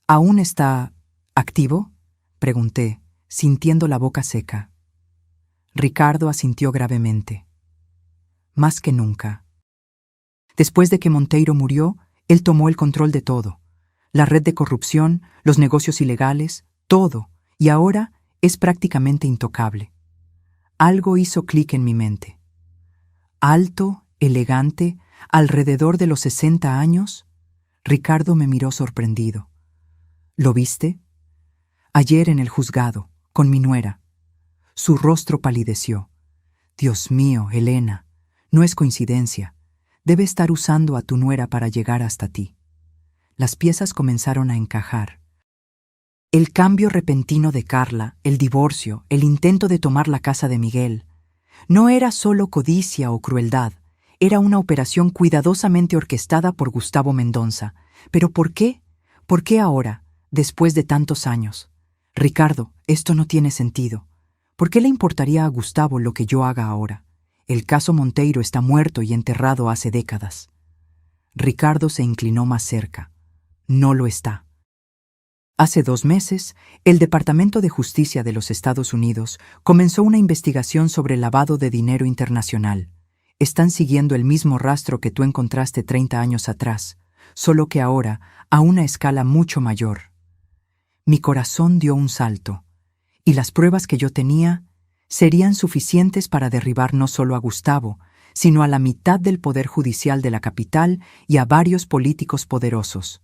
¿Aún está activo?, pregunté, sintiendo la boca seca. Ricardo asintió gravemente. Más que nunca. Después de que Monteiro murió, él tomó el control de todo. La red de corrupción, los negocios ilegales, todo, y ahora es prácticamente intocable. Algo hizo clic en mi mente. Alto, elegante, alrededor de los 60 años, Ricardo me miró sorprendido. ¿Lo viste? Ayer en el juzgado, con mi nuera. Su rostro palideció. Dios mío, Elena, no es coincidencia. Debe estar usando a tu nuera para llegar hasta ti. Las piezas comenzaron a encajar. El cambio repentino de Carla, el divorcio, el intento de tomar la casa de Miguel, no era solo codicia o crueldad, era una operación cuidadosamente orquestada por Gustavo Mendonça. ¿Pero por qué? ¿Por qué ahora, después de tantos años? Ricardo, esto no tiene sentido. ¿Por qué le importaría a Gustavo lo que yo haga ahora? El caso Monteiro está muerto y enterrado hace décadas. Ricardo se inclinó más cerca. No lo está. Hace 2 meses, el Departamento de Justicia de los Estados Unidos comenzó una investigación sobre lavado de dinero internacional. Están siguiendo el mismo rastro que tú encontraste 30 años atrás, solo que ahora a una escala mucho mayor. Mi corazón dio un salto, y las pruebas que yo tenía serían suficientes para derribar no solo a Gustavo, sino a la mitad del poder judicial de la capital y a varios políticos poderosos.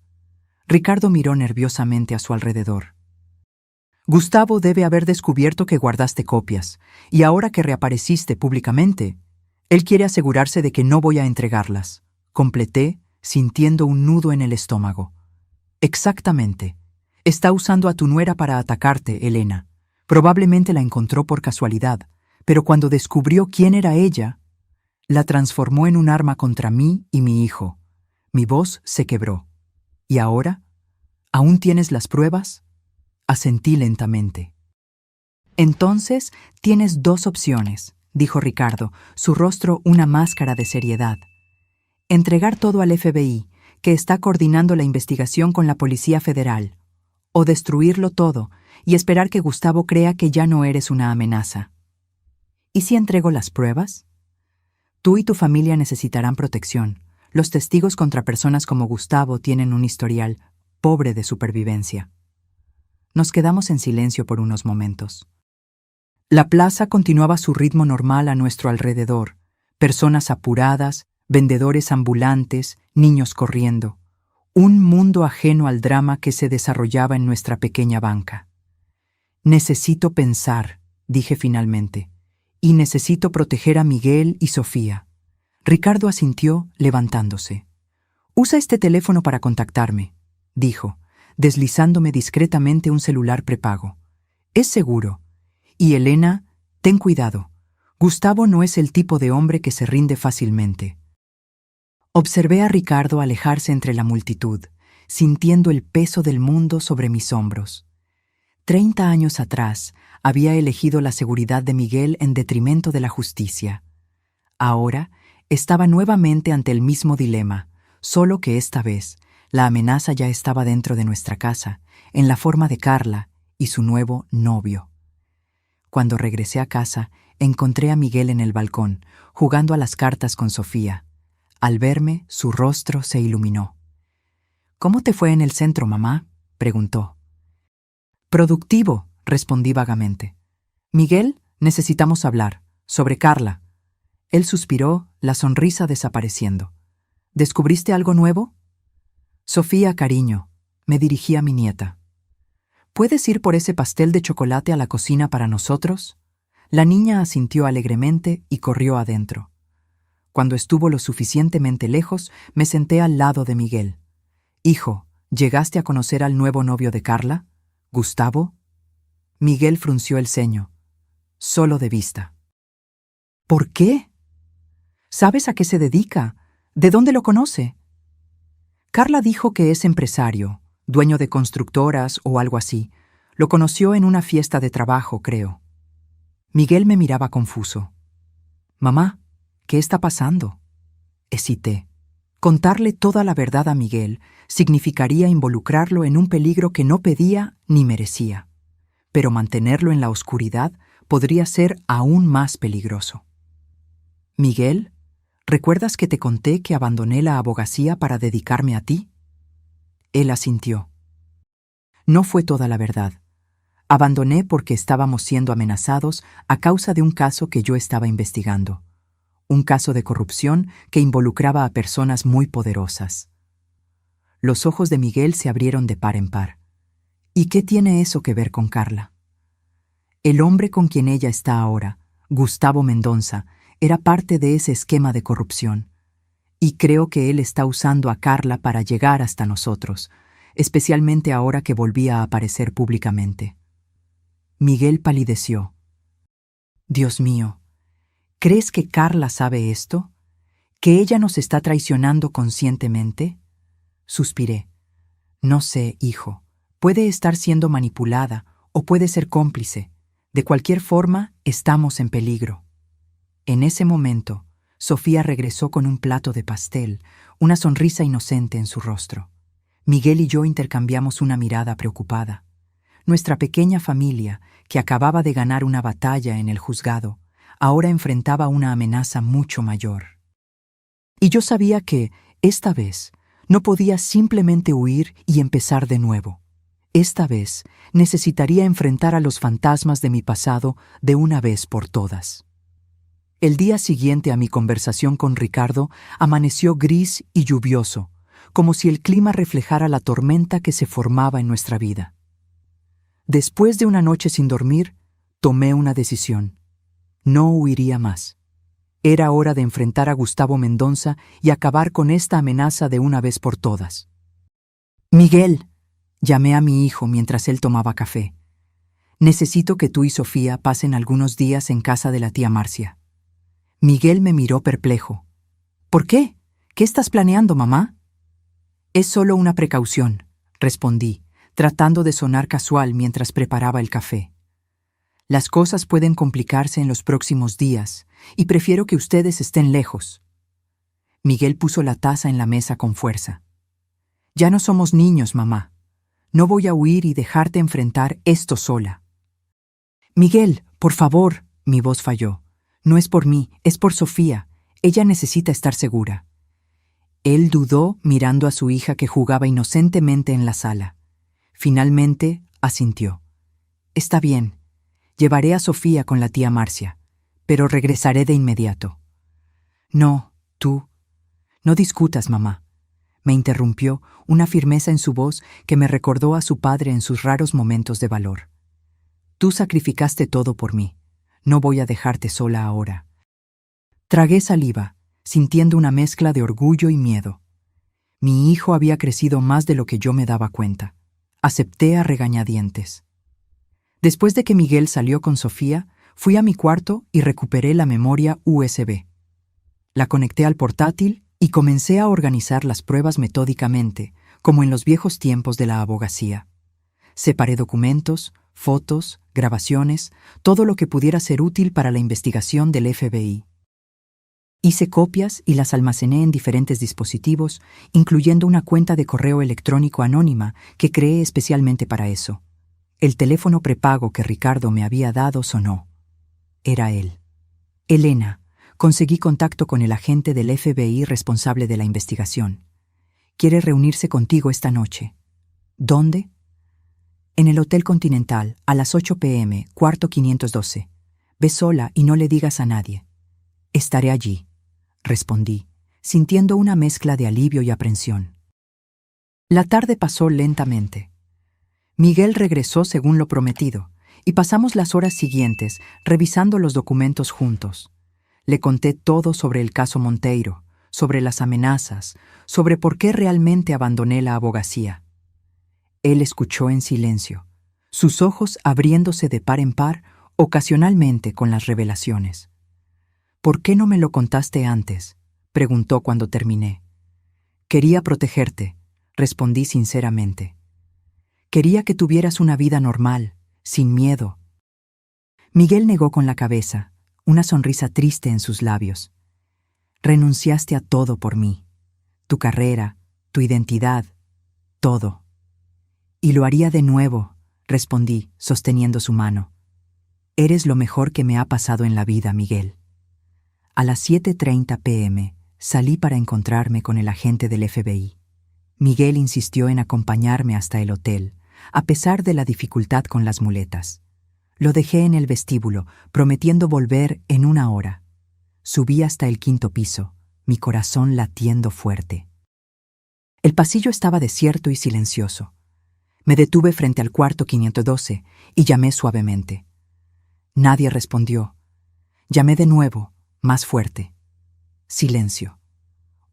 Ricardo miró nerviosamente a su alrededor. Gustavo debe haber descubierto que guardaste copias, y ahora que reapareciste públicamente, él quiere asegurarse de que no voy a entregarlas. Completé, sintiendo un nudo en el estómago. Exactamente. Está usando a tu nuera para atacarte, Elena. Probablemente la encontró por casualidad, pero cuando descubrió quién era ella, la transformó en un arma contra mí y mi hijo. Mi voz se quebró. ¿Y ahora? ¿Aún tienes las pruebas? Asentí lentamente. Entonces, tienes 2 opciones, dijo Ricardo, su rostro una máscara de seriedad. Entregar todo al FBI, que está coordinando la investigación con la Policía Federal, o destruirlo todo y esperar que Gustavo crea que ya no eres una amenaza. ¿Y si entrego las pruebas? Tú y tu familia necesitarán protección. Los testigos contra personas como Gustavo tienen un historial pobre de supervivencia. Nos quedamos en silencio por unos momentos. La plaza continuaba su ritmo normal a nuestro alrededor. Personas apuradas, vendedores ambulantes, niños corriendo. Un mundo ajeno al drama que se desarrollaba en nuestra pequeña banca. Necesito pensar, dije finalmente, y necesito proteger a Miguel y Sofía. Ricardo asintió, levantándose. Usa este teléfono para contactarme, dijo, deslizándome discretamente un celular prepago. Es seguro. Y Elena, ten cuidado. Gustavo no es el tipo de hombre que se rinde fácilmente. Observé a Ricardo alejarse entre la multitud, sintiendo el peso del mundo sobre mis hombros. 30 años atrás, había elegido la seguridad de Miguel en detrimento de la justicia. Ahora, estaba nuevamente ante el mismo dilema, solo que esta vez, la amenaza ya estaba dentro de nuestra casa, en la forma de Carla y su nuevo novio. Cuando regresé a casa, encontré a Miguel en el balcón, jugando a las cartas con Sofía. Al verme, su rostro se iluminó. «¿Cómo te fue en el centro, mamá?», preguntó. «Productivo», respondí vagamente. «Miguel, necesitamos hablar, sobre Carla». Él suspiró, la sonrisa desapareciendo. «¿Descubriste algo nuevo?» «Sofía, cariño», me dirigí a mi nieta. «¿Puedes ir por ese pastel de chocolate a la cocina para nosotros?» La niña asintió alegremente y corrió adentro. Cuando estuvo lo suficientemente lejos, me senté al lado de Miguel. «Hijo, ¿llegaste a conocer al nuevo novio de Carla? ¿Gustavo?» Miguel frunció el ceño. «Solo de vista». «¿Por qué? ¿Sabes a qué se dedica? ¿De dónde lo conoce?» Carla dijo que es empresario, dueño de constructoras o algo así. Lo conoció en una fiesta de trabajo, creo. Miguel me miraba confuso. «Mamá, ¿qué está pasando?» Hesité. Contarle toda la verdad a Miguel significaría involucrarlo en un peligro que no pedía ni merecía. Pero mantenerlo en la oscuridad podría ser aún más peligroso. «Miguel, ¿recuerdas que te conté que abandoné la abogacía para dedicarme a ti?» Él asintió. No fue toda la verdad. Abandoné porque estábamos siendo amenazados a causa de un caso que yo estaba investigando. Un caso de corrupción que involucraba a personas muy poderosas. Los ojos de Miguel se abrieron de par en par. ¿Y qué tiene eso que ver con Carla? El hombre con quien ella está ahora, Gustavo Mendonça, era parte de ese esquema de corrupción. Y creo que él está usando a Carla para llegar hasta nosotros, especialmente ahora que volvía a aparecer públicamente. Miguel palideció. Dios mío, ¿crees que Carla sabe esto? ¿Que ella nos está traicionando conscientemente? Suspiré. No sé, hijo. Puede estar siendo manipulada o puede ser cómplice. De cualquier forma, estamos en peligro. En ese momento, Sofía regresó con un plato de pastel, una sonrisa inocente en su rostro. Miguel y yo intercambiamos una mirada preocupada. Nuestra pequeña familia, que acababa de ganar una batalla en el juzgado, ahora enfrentaba una amenaza mucho mayor. Y yo sabía que, esta vez, no podía simplemente huir y empezar de nuevo. Esta vez necesitaría enfrentar a los fantasmas de mi pasado de una vez por todas. El día siguiente a mi conversación con Ricardo amaneció gris y lluvioso, como si el clima reflejara la tormenta que se formaba en nuestra vida. Después de una noche sin dormir, tomé una decisión. No huiría más. Era hora de enfrentar a Gustavo Mendonça y acabar con esta amenaza de una vez por todas. «Miguel», llamé a mi hijo mientras él tomaba café. «Necesito que tú y Sofía pasen algunos días en casa de la tía Marcia». Miguel me miró perplejo. «¿Por qué? ¿Qué estás planeando, mamá?» «Es solo una precaución», respondí, tratando de sonar casual mientras preparaba el café. «Las cosas pueden complicarse en los próximos días, y prefiero que ustedes estén lejos». Miguel puso la taza en la mesa con fuerza. «Ya no somos niños, mamá. No voy a huir y dejarte enfrentar esto sola». «Miguel, por favor», mi voz falló. «No es por mí, es por Sofía. Ella necesita estar segura». Él dudó mirando a su hija que jugaba inocentemente en la sala. Finalmente, asintió. «Está bien. Llevaré a Sofía con la tía Marcia, pero regresaré de inmediato». «No, tú. No discutas, mamá», me interrumpió, una firmeza en su voz que me recordó a su padre en sus raros momentos de valor. «Tú sacrificaste todo por mí. No voy a dejarte sola ahora». Tragué saliva, sintiendo una mezcla de orgullo y miedo. Mi hijo había crecido más de lo que yo me daba cuenta. Acepté a regañadientes. Después de que Miguel salió con Sofía, fui a mi cuarto y recuperé la memoria USB. La conecté al portátil y comencé a organizar las pruebas metódicamente, como en los viejos tiempos de la abogacía. Separé documentos, fotos, grabaciones, todo lo que pudiera ser útil para la investigación del FBI. Hice copias y las almacené en diferentes dispositivos, incluyendo una cuenta de correo electrónico anónima que creé especialmente para eso. El teléfono prepago que Ricardo me había dado sonó. Era él. «Elena, conseguí contacto con el agente del FBI responsable de la investigación. Quiere reunirse contigo esta noche». «¿Dónde?» «En el Hotel Continental, a las 8 p.m., cuarto 512. Ve sola y no le digas a nadie». «Estaré allí», respondí, sintiendo una mezcla de alivio y aprensión. La tarde pasó lentamente. Miguel regresó según lo prometido, y pasamos las horas siguientes revisando los documentos juntos. Le conté todo sobre el caso Monteiro, sobre las amenazas, sobre por qué realmente abandoné la abogacía. Él escuchó en silencio, sus ojos abriéndose de par en par, ocasionalmente con las revelaciones. «¿Por qué no me lo contaste antes?», preguntó cuando terminé. «Quería protegerte», respondí sinceramente. «Quería que tuvieras una vida normal, sin miedo». Miguel negó con la cabeza, una sonrisa triste en sus labios. «Renunciaste a todo por mí, tu carrera, tu identidad, todo». «Y lo haría de nuevo», respondí, sosteniendo su mano. «Eres lo mejor que me ha pasado en la vida, Miguel». A las 7:30 p.m. salí para encontrarme con el agente del FBI. Miguel insistió en acompañarme hasta el hotel, a pesar de la dificultad con las muletas. Lo dejé en el vestíbulo, prometiendo volver en 1 hora. Subí hasta el 5º piso, mi corazón latiendo fuerte. El pasillo estaba desierto y silencioso. Me detuve frente al cuarto 512 y llamé suavemente. Nadie respondió. Llamé de nuevo, más fuerte. Silencio.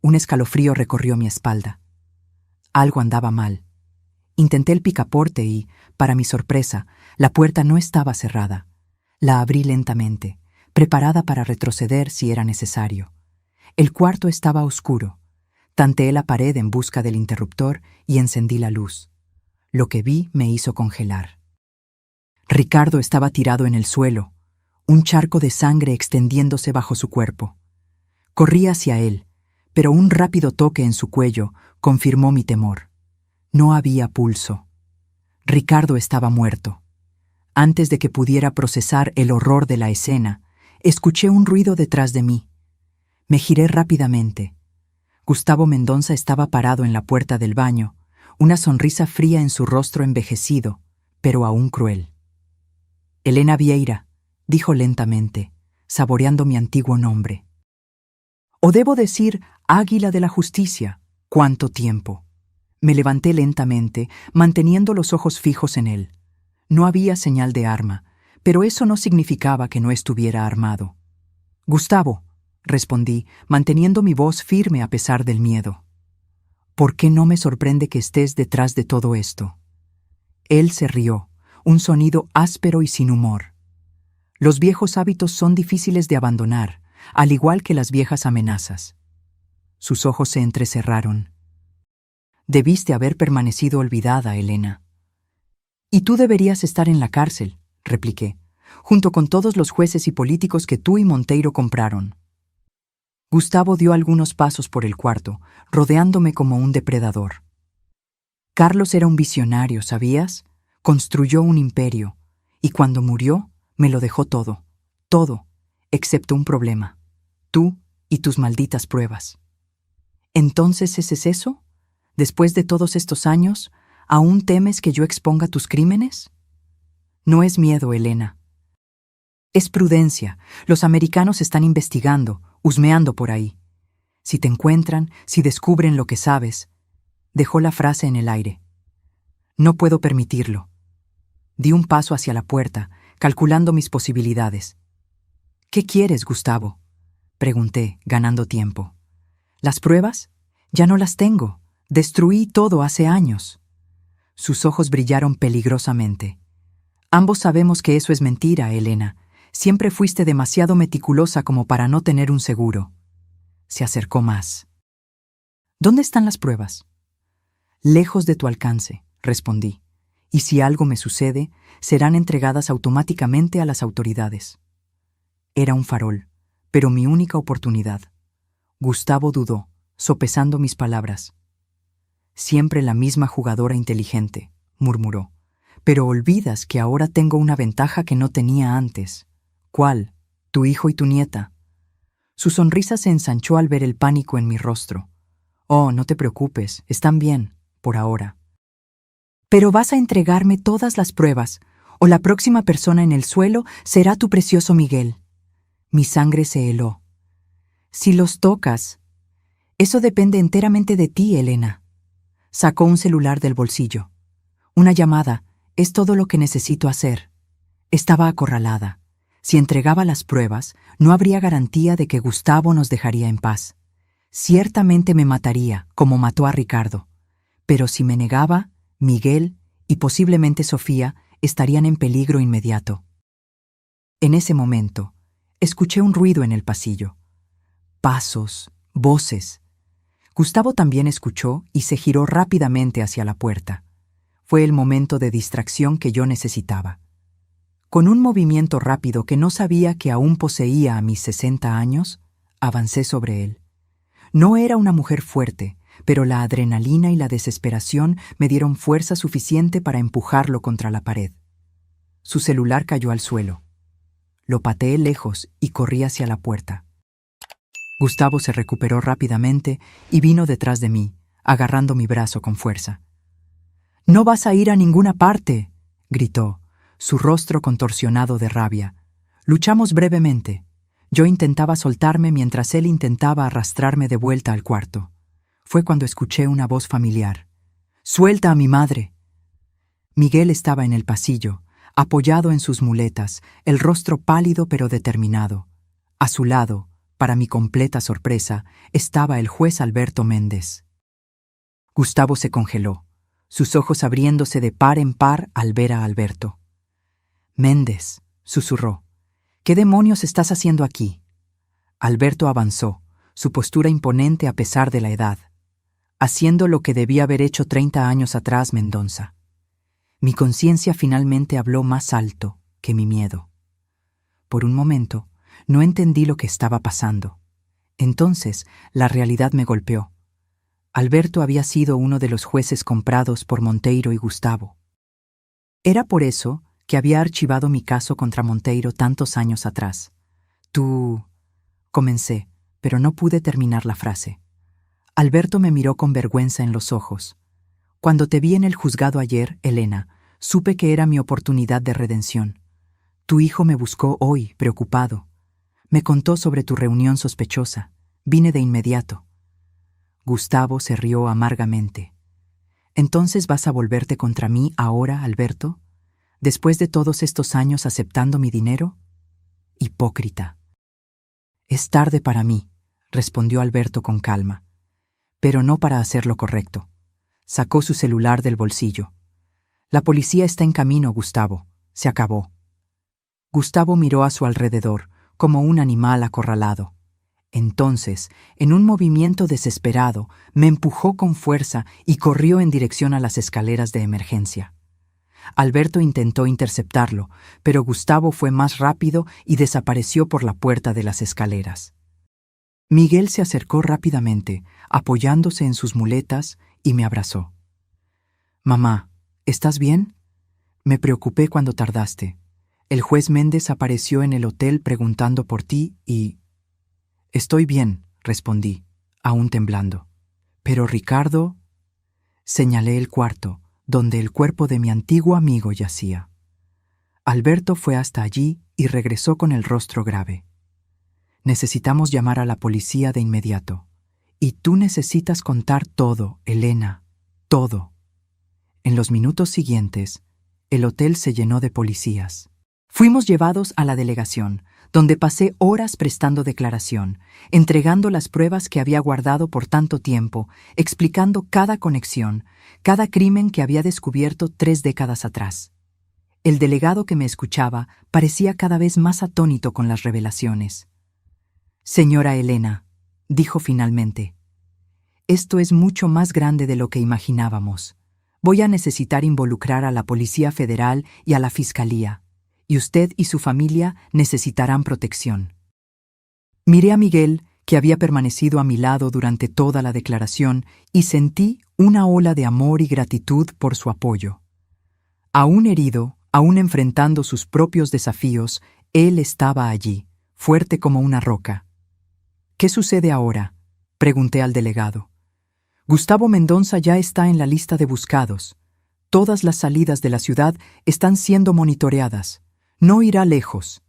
Un escalofrío recorrió mi espalda. Algo andaba mal. Intenté el picaporte y, para mi sorpresa, la puerta no estaba cerrada. La abrí lentamente, preparada para retroceder si era necesario. El cuarto estaba oscuro. Tanteé la pared en busca del interruptor y encendí la luz. Lo que vi me hizo congelar. Ricardo estaba tirado en el suelo, un charco de sangre extendiéndose bajo su cuerpo. Corrí hacia él, pero un rápido toque en su cuello confirmó mi temor. No había pulso. Ricardo estaba muerto. Antes de que pudiera procesar el horror de la escena, escuché un ruido detrás de mí. Me giré rápidamente. Gustavo Mendonça estaba parado en la puerta del baño, una sonrisa fría en su rostro envejecido, pero aún cruel. Elena Vieira, dijo lentamente, saboreando mi antiguo nombre. O debo decir, Águila de la Justicia, ¿cuánto tiempo? Me levanté lentamente, manteniendo los ojos fijos en él. No había señal de arma, pero eso no significaba que no estuviera armado. Gustavo, respondí, manteniendo mi voz firme a pesar del miedo. ¿Por qué no me sorprende que estés detrás de todo esto? Él se rió, un sonido áspero y sin humor. Los viejos hábitos son difíciles de abandonar, al igual que las viejas amenazas. Sus ojos se entrecerraron. Debiste haber permanecido olvidada, Elena. Y tú deberías estar en la cárcel, repliqué, junto con todos los jueces y políticos que tú y Monteiro compraron. Gustavo dio algunos pasos por el cuarto, rodeándome como un depredador. Carlos era un visionario, ¿sabías? Construyó un imperio, y cuando murió, me lo dejó todo, excepto un problema. Tú y tus malditas pruebas. ¿Entonces ese es eso? Después de todos estos años, ¿aún temes que yo exponga tus crímenes? No es miedo, Elena. Es prudencia. Los americanos están investigando, husmeando por ahí. Si te encuentran, si descubren lo que sabes. Dejó la frase en el aire. No puedo permitirlo. Di un paso hacia la puerta, calculando mis posibilidades. ¿Qué quieres, Gustavo? Pregunté, ganando tiempo. ¿Las pruebas? Ya no las tengo. Destruí todo hace años. Sus ojos brillaron peligrosamente. Ambos sabemos que eso es mentira, Elena. Siempre fuiste demasiado meticulosa como para no tener un seguro. Se acercó más. ¿Dónde están las pruebas? Lejos de tu alcance, respondí. Y si algo me sucede, serán entregadas automáticamente a las autoridades. Era un farol, pero mi única oportunidad. Gustavo dudó, sopesando mis palabras. Siempre la misma jugadora inteligente, murmuró. Pero olvidas que ahora tengo una ventaja que no tenía antes. ¿Cuál? Tu hijo y tu nieta. Su sonrisa se ensanchó al ver el pánico en mi rostro. Oh, no te preocupes, están bien, por ahora. Pero vas a entregarme todas las pruebas, o la próxima persona en el suelo será tu precioso Miguel. Mi sangre se heló. Si los tocas, eso depende enteramente de ti, Elena. Sacó un celular del bolsillo. Una llamada, es todo lo que necesito hacer. Estaba acorralada. Si entregaba las pruebas, no habría garantía de que Gustavo nos dejaría en paz. Ciertamente me mataría, como mató a Ricardo. Pero si me negaba, Miguel y posiblemente Sofía estarían en peligro inmediato. En ese momento, escuché un ruido en el pasillo. Pasos, voces. Gustavo también escuchó y se giró rápidamente hacia la puerta. Fue el momento de distracción que yo necesitaba. Con un movimiento rápido que no sabía que aún poseía a mis 60 años, avancé sobre él. No era una mujer fuerte, pero la adrenalina y la desesperación me dieron fuerza suficiente para empujarlo contra la pared. Su celular cayó al suelo. Lo pateé lejos y corrí hacia la puerta. Gustavo se recuperó rápidamente y vino detrás de mí, agarrando mi brazo con fuerza. «¡No vas a ir a ninguna parte!», gritó, su rostro contorsionado de rabia. Luchamos brevemente. Yo intentaba soltarme mientras él intentaba arrastrarme de vuelta al cuarto. Fue cuando escuché una voz familiar. «¡Suelta a mi madre!». Miguel estaba en el pasillo, apoyado en sus muletas, el rostro pálido pero determinado. A su lado, para mi completa sorpresa, estaba el juez Alberto Méndez. Gustavo se congeló, sus ojos abriéndose de par en par al ver a Alberto. «Méndez», susurró, «¿qué demonios estás haciendo aquí?» Alberto avanzó, su postura imponente a pesar de la edad, haciendo lo que debía haber hecho 30 años atrás Mendoza. Mi conciencia finalmente habló más alto que mi miedo. Por un momento, no entendí lo que estaba pasando. Entonces, la realidad me golpeó. Alberto había sido uno de los jueces comprados por Monteiro y Gustavo. Era por eso que había archivado mi caso contra Monteiro tantos años atrás. «Tú...» comencé, pero no pude terminar la frase. Alberto me miró con vergüenza en los ojos. «Cuando te vi en el juzgado ayer, Elena, supe que era mi oportunidad de redención. Tu hijo me buscó hoy, preocupado. Me contó sobre tu reunión sospechosa. Vine de inmediato». Gustavo se rió amargamente. «¿Entonces vas a volverte contra mí ahora, Alberto? ¿Después de todos estos años aceptando mi dinero? Hipócrita». «Es tarde para mí», respondió Alberto con calma, «pero no para hacer lo correcto». Sacó su celular del bolsillo. «La policía está en camino, Gustavo. Se acabó». Gustavo miró a su alrededor, como un animal acorralado. Entonces, en un movimiento desesperado, me empujó con fuerza y corrió en dirección a las escaleras de emergencia. Alberto intentó interceptarlo, pero Gustavo fue más rápido y desapareció por la puerta de las escaleras. Miguel se acercó rápidamente, apoyándose en sus muletas, y me abrazó. «Mamá, ¿estás bien? Me preocupé cuando tardaste. El juez Méndez apareció en el hotel preguntando por ti y...» «Estoy bien», respondí, aún temblando. «Pero Ricardo...» Señalé el cuarto, donde el cuerpo de mi antiguo amigo yacía. Alberto fue hasta allí y regresó con el rostro grave. «Necesitamos llamar a la policía de inmediato. Y tú necesitas contar todo, Elena, todo». En los minutos siguientes, el hotel se llenó de policías. Fuimos llevados a la delegación, donde pasé horas prestando declaración, entregando las pruebas que había guardado por tanto tiempo, explicando cada conexión, cada crimen que había descubierto 3 décadas atrás. El delegado que me escuchaba parecía cada vez más atónito con las revelaciones. «Señora Elena», dijo finalmente, «esto es mucho más grande de lo que imaginábamos. Voy a necesitar involucrar a la Policía Federal y a la Fiscalía, y usted y su familia necesitarán protección». Miré a Miguel, que había permanecido a mi lado durante toda la declaración, y sentí una ola de amor y gratitud por su apoyo. Aún herido, aún enfrentando sus propios desafíos, él estaba allí, fuerte como una roca. «¿Qué sucede ahora?», pregunté al delegado. «Gustavo Mendoza ya está en la lista de buscados. Todas las salidas de la ciudad están siendo monitoreadas. No irá lejos».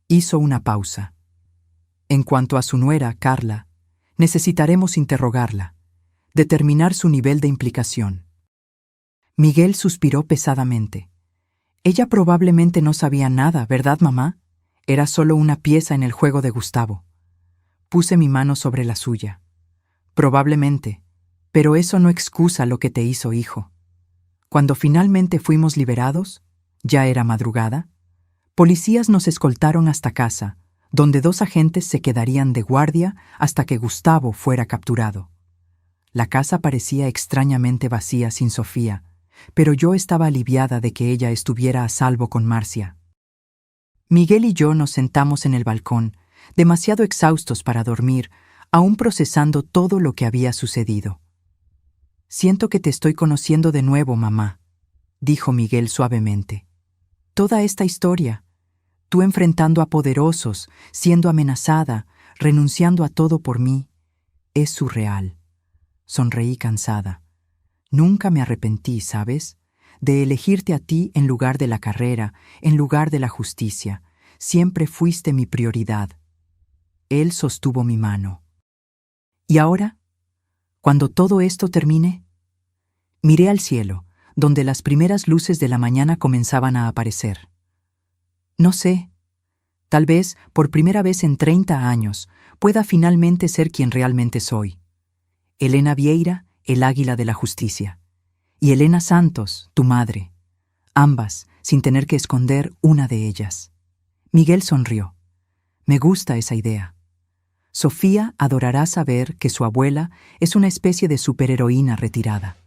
Hizo una pausa. «En cuanto a su nuera, Carla, necesitaremos interrogarla, determinar su nivel de implicación». Miguel suspiró pesadamente. «Ella probablemente no sabía nada, ¿verdad, mamá? Era solo una pieza en el juego de Gustavo». Puse mi mano sobre la suya. «Probablemente, pero eso no excusa lo que te hizo, hijo». Cuando finalmente fuimos liberados, ya era madrugada, policías nos escoltaron hasta casa, donde 2 agentes se quedarían de guardia hasta que Gustavo fuera capturado. La casa parecía extrañamente vacía sin Sofía, pero yo estaba aliviada de que ella estuviera a salvo con Marcia. Miguel y yo nos sentamos en el balcón, demasiado exhaustos para dormir, aún procesando todo lo que había sucedido. «Siento que te estoy conociendo de nuevo, mamá», dijo Miguel suavemente. «Toda esta historia, tú enfrentando a poderosos, siendo amenazada, renunciando a todo por mí, es surreal». Sonreí cansada. Nunca me arrepentí, ¿sabes?, de elegirte a ti en lugar de la carrera, en lugar de la justicia. Siempre fuiste mi prioridad. Él sostuvo mi mano. «¿Y ahora? Cuando todo esto termine...» Miré al cielo, donde las primeras luces de la mañana comenzaban a aparecer. «No sé. Tal vez, por primera vez en 30 años, pueda finalmente ser quien realmente soy. Elena Vieira, el águila de la justicia. Y Elena Santos, tu madre. Ambas, sin tener que esconder una de ellas. Miguel sonrió. Me gusta esa idea. Sofía adorará saber que su abuela es una especie de superheroína retirada.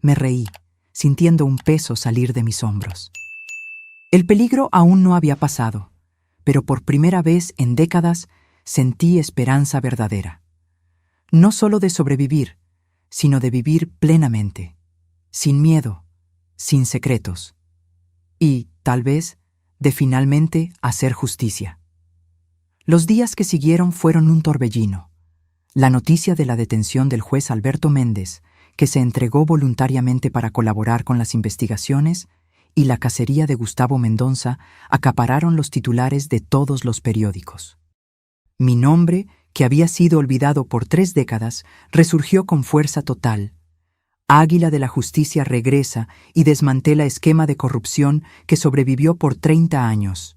Me reí, sintiendo un peso salir de mis hombros. El peligro aún no había pasado, pero por primera vez en décadas sentí esperanza verdadera. No solo de sobrevivir, sino de vivir plenamente, sin miedo, sin secretos, y, tal vez, de finalmente hacer justicia. Los días que siguieron fueron un torbellino. La noticia de la detención del juez Alberto Méndez, que se entregó voluntariamente para colaborar con las investigaciones, y la cacería de Gustavo Mendonça acapararon los titulares de todos los periódicos. Mi nombre, que había sido olvidado por 3 décadas, resurgió con fuerza total. Águila de la Justicia regresa y desmantela esquema de corrupción que sobrevivió por 30 años.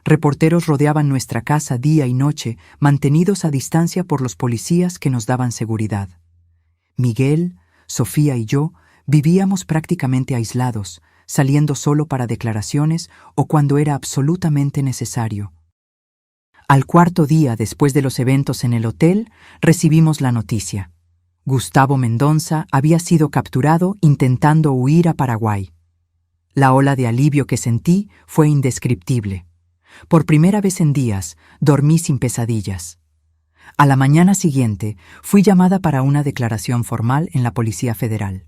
Reporteros rodeaban nuestra casa día y noche, mantenidos a distancia por los policías que nos daban seguridad. Miguel, Sofía y yo vivíamos prácticamente aislados, saliendo solo para declaraciones o cuando era absolutamente necesario. Al 4.º día después de los eventos en el hotel, recibimos la noticia. Gustavo Mendonça había sido capturado intentando huir a Paraguay. La ola de alivio que sentí fue indescriptible. Por primera vez en días, dormí sin pesadillas. A la mañana siguiente, fui llamada para una declaración formal en la Policía Federal.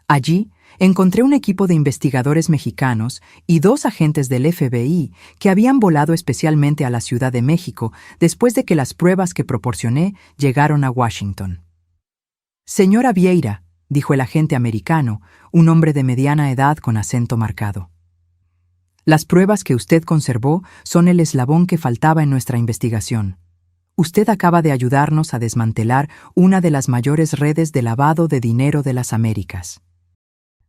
Allí, encontré un equipo de investigadores mexicanos y 2 agentes del FBI que habían volado especialmente a la Ciudad de México después de que las pruebas que proporcioné llegaron a Washington. Señora Vieira, dijo el agente americano, un hombre de mediana edad con acento marcado. Las pruebas que usted conservó son el eslabón que faltaba en nuestra investigación. Usted acaba de ayudarnos a desmantelar una de las mayores redes de lavado de dinero de las Américas.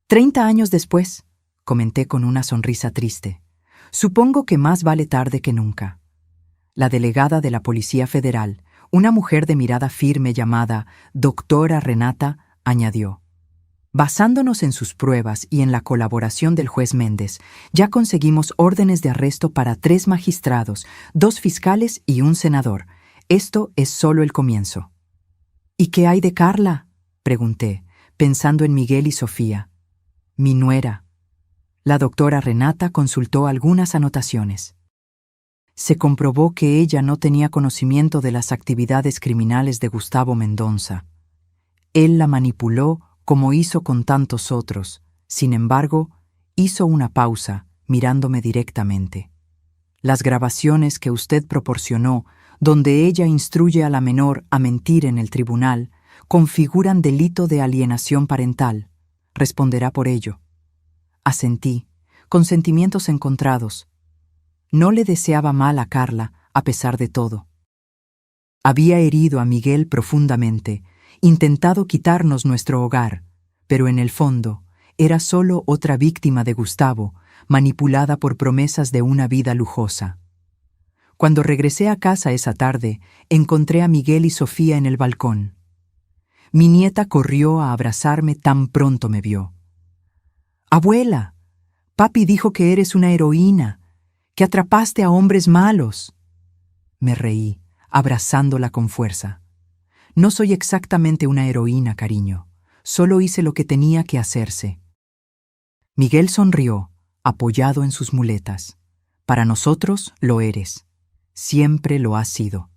30 años después, comenté con una sonrisa triste, supongo que más vale tarde que nunca. La delegada de la Policía Federal, una mujer de mirada firme llamada Doctora Renata, añadió: basándonos en sus pruebas y en la colaboración del juez Méndez, ya conseguimos órdenes de arresto para 3 magistrados, 2 fiscales y un senador. Esto es solo el comienzo. ¿Y qué hay de Carla?, pregunté, pensando en Miguel y Sofía. Mi nuera. La doctora Renata consultó algunas anotaciones. Se comprobó que ella no tenía conocimiento de las actividades criminales de Gustavo Mendonça. Él la manipuló como hizo con tantos otros. Sin embargo, hizo una pausa, mirándome directamente. Las grabaciones que usted proporcionó, donde ella instruye a la menor a mentir en el tribunal, configuran delito de alienación parental. Responderá por ello. Asentí, con sentimientos encontrados. No le deseaba mal a Carla, a pesar de todo. Había herido a Miguel profundamente, intentado quitarnos nuestro hogar, pero en el fondo era solo otra víctima de Gustavo, manipulada por promesas de una vida lujosa. Cuando regresé a casa esa tarde, encontré a Miguel y Sofía en el balcón. Mi nieta corrió a abrazarme tan pronto me vio. «Abuela, papi dijo que eres una heroína, que atrapaste a hombres malos». Me reí, abrazándola con fuerza. No soy exactamente una heroína, cariño. Solo hice lo que tenía que hacerse. Miguel sonrió, apoyado en sus muletas. Para nosotros lo eres. Siempre lo has sido.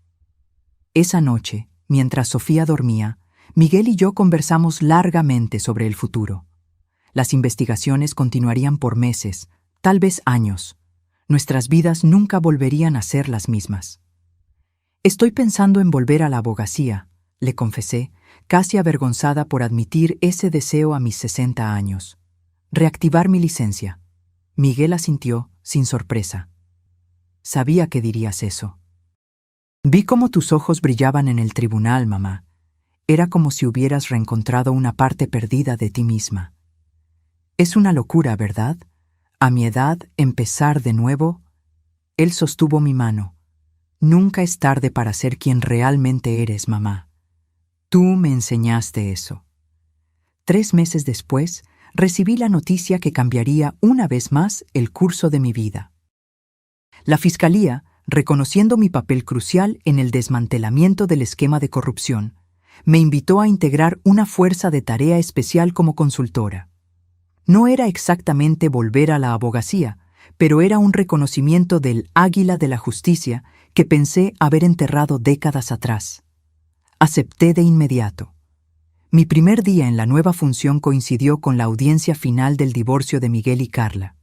Esa noche, mientras Sofía dormía, Miguel y yo conversamos largamente sobre el futuro. Las investigaciones continuarían por meses, tal vez años. Nuestras vidas nunca volverían a ser las mismas. Estoy pensando en volver a la abogacía, le confesé, casi avergonzada por admitir ese deseo a mis 60 años. Reactivar mi licencia. Miguel asintió, sin sorpresa. Sabía que dirías eso. Vi cómo tus ojos brillaban en el tribunal, mamá. Era como si hubieras reencontrado una parte perdida de ti misma. Es una locura, ¿verdad? A mi edad, empezar de nuevo. Él sostuvo mi mano. Nunca es tarde para ser quien realmente eres, mamá. Tú me enseñaste eso. 3 meses después, recibí la noticia que cambiaría una vez más el curso de mi vida. La Fiscalía, reconociendo mi papel crucial en el desmantelamiento del esquema de corrupción, me invitó a integrar una fuerza de tarea especial como consultora. No era exactamente volver a la abogacía, pero era un reconocimiento del águila de la justicia que pensé haber enterrado décadas atrás. Acepté de inmediato. Mi primer día en la nueva función coincidió con la audiencia final del divorcio de Miguel y Carla.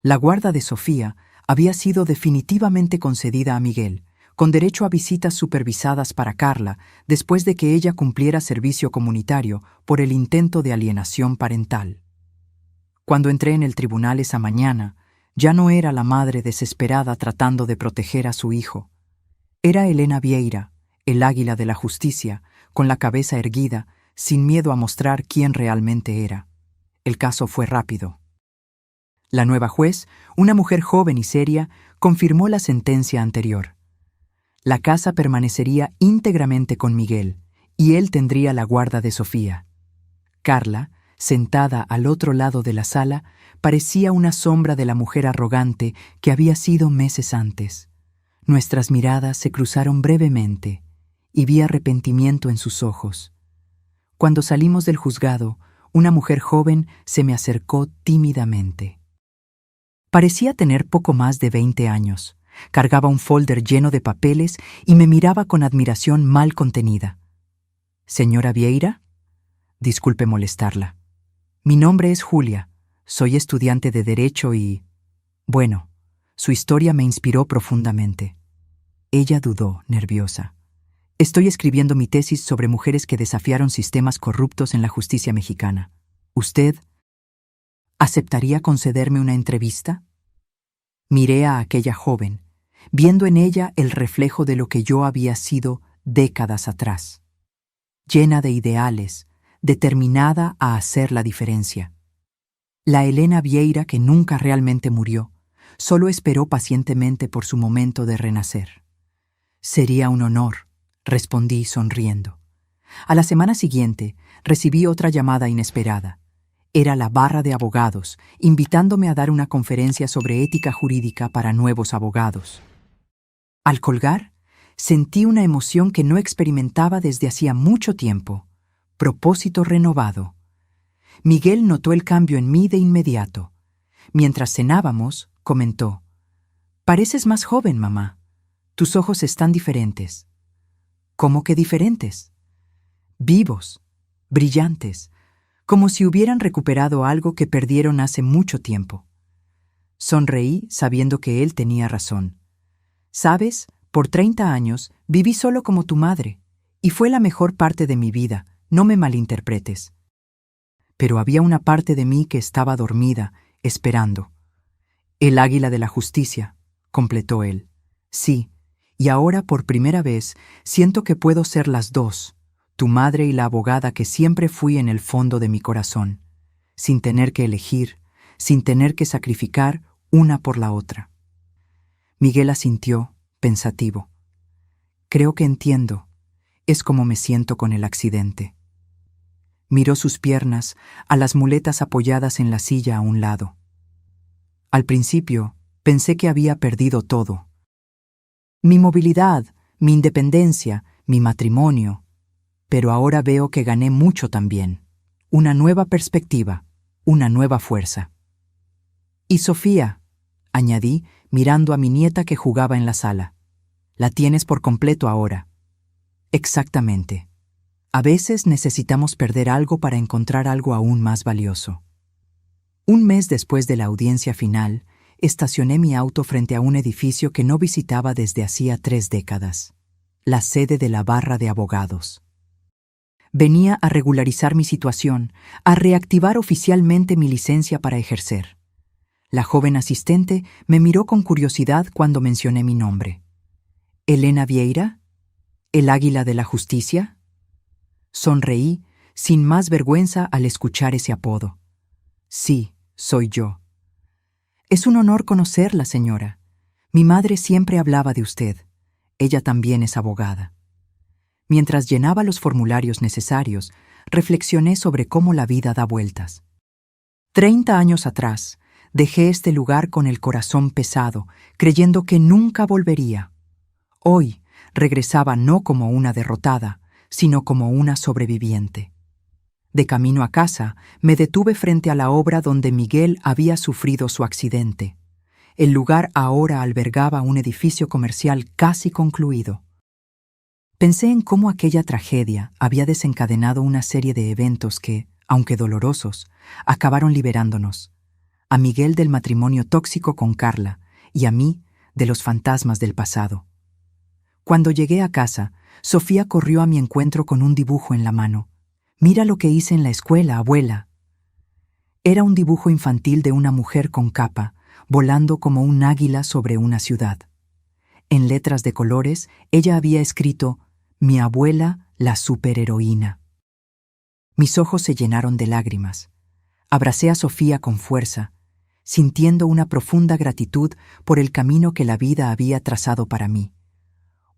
La guarda de Sofía había sido definitivamente concedida a Miguel, con derecho a visitas supervisadas para Carla después de que ella cumpliera servicio comunitario por el intento de alienación parental. Cuando entré en el tribunal esa mañana, ya no era la madre desesperada tratando de proteger a su hijo. Era Elena Vieira, el águila de la justicia, con la cabeza erguida, sin miedo a mostrar quién realmente era. El caso fue rápido. La nueva juez, una mujer joven y seria, confirmó la sentencia anterior. La casa permanecería íntegramente con Miguel, y él tendría la guarda de Sofía. Carla, sentada al otro lado de la sala, parecía una sombra de la mujer arrogante que había sido meses antes. Nuestras miradas se cruzaron brevemente, y vi arrepentimiento en sus ojos. Cuando salimos del juzgado, una mujer joven se me acercó tímidamente. Parecía tener poco más de 20 años. Cargaba un folder lleno de papeles y me miraba con admiración mal contenida. «¿Señora Vieira?» Disculpe molestarla. Mi nombre es Julia. Soy estudiante de Derecho y... Bueno, su historia me inspiró profundamente. Ella dudó, nerviosa. Estoy escribiendo mi tesis sobre mujeres que desafiaron sistemas corruptos en la justicia mexicana. ¿Usted aceptaría concederme una entrevista? Miré a aquella joven, viendo en ella el reflejo de lo que yo había sido décadas atrás. Llena de ideales, determinada a hacer la diferencia. La Elena Vieira que nunca realmente murió, solo esperó pacientemente por su momento de renacer. Sería un honor, respondí sonriendo. A la semana siguiente, recibí otra llamada inesperada. Era la barra de abogados, invitándome a dar una conferencia sobre ética jurídica para nuevos abogados. Al colgar, sentí una emoción que no experimentaba desde hacía mucho tiempo. Propósito renovado. Miguel notó el cambio en mí de inmediato. Mientras cenábamos, comentó: «Pareces más joven, mamá. Tus ojos están diferentes». «¿Cómo que diferentes?» «Vivos, brillantes, como si hubieran recuperado algo que perdieron hace mucho tiempo». Sonreí sabiendo que él tenía razón. «Sabes, por 30 años viví solo como tu madre, y fue la mejor parte de mi vida, no me malinterpretes. Pero había una parte de mí que estaba dormida, esperando». «El águila de la justicia», completó él. «Sí, y ahora por primera vez siento que puedo ser las dos, tu madre y la abogada que siempre fui en el fondo de mi corazón, sin tener que elegir, sin tener que sacrificar una por la otra». Miguel asintió, pensativo. «Creo que entiendo. Es como me siento con el accidente». Miró sus piernas, a las muletas apoyadas en la silla a un lado. Al principio, pensé que había perdido todo. Mi movilidad, mi independencia, mi matrimonio. Pero ahora veo que gané mucho también. Una nueva perspectiva, una nueva fuerza. «Y Sofía», añadí, mirando a mi nieta que jugaba en la sala. «La tienes por completo ahora». «Exactamente. A veces necesitamos perder algo para encontrar algo aún más valioso». Un mes después de la audiencia final, estacioné mi auto frente a un edificio que no visitaba desde hacía 3 décadas, la sede de la barra de abogados. Venía a regularizar mi situación, a reactivar oficialmente mi licencia para ejercer. La joven asistente me miró con curiosidad cuando mencioné mi nombre. «¿Elena Vieira? ¿El águila de la justicia?» Sonreí, sin más vergüenza al escuchar ese apodo. «Sí, soy yo». «Es un honor conocerla, señora. Mi madre siempre hablaba de usted. Ella también es abogada. Mientras llenaba los formularios necesarios, reflexioné sobre cómo la vida da vueltas. 30 años atrás, dejé este lugar con el corazón pesado, creyendo que nunca volvería. Hoy, regresaba no como una derrotada, sino como una sobreviviente. De camino a casa, me detuve frente a la obra donde Miguel había sufrido su accidente. El lugar ahora albergaba un edificio comercial casi concluido. Pensé en cómo aquella tragedia había desencadenado una serie de eventos que, aunque dolorosos, acabaron liberándonos. A Miguel del matrimonio tóxico con Carla y a mí de los fantasmas del pasado. Cuando llegué a casa, Sofía corrió a mi encuentro con un dibujo en la mano. «Mira lo que hice en la escuela, abuela». Era un dibujo infantil de una mujer con capa, volando como un águila sobre una ciudad. En letras de colores, ella había escrito «Mi abuela, la superheroína». Mis ojos se llenaron de lágrimas. Abracé a Sofía con fuerza, sintiendo una profunda gratitud por el camino que la vida había trazado para mí.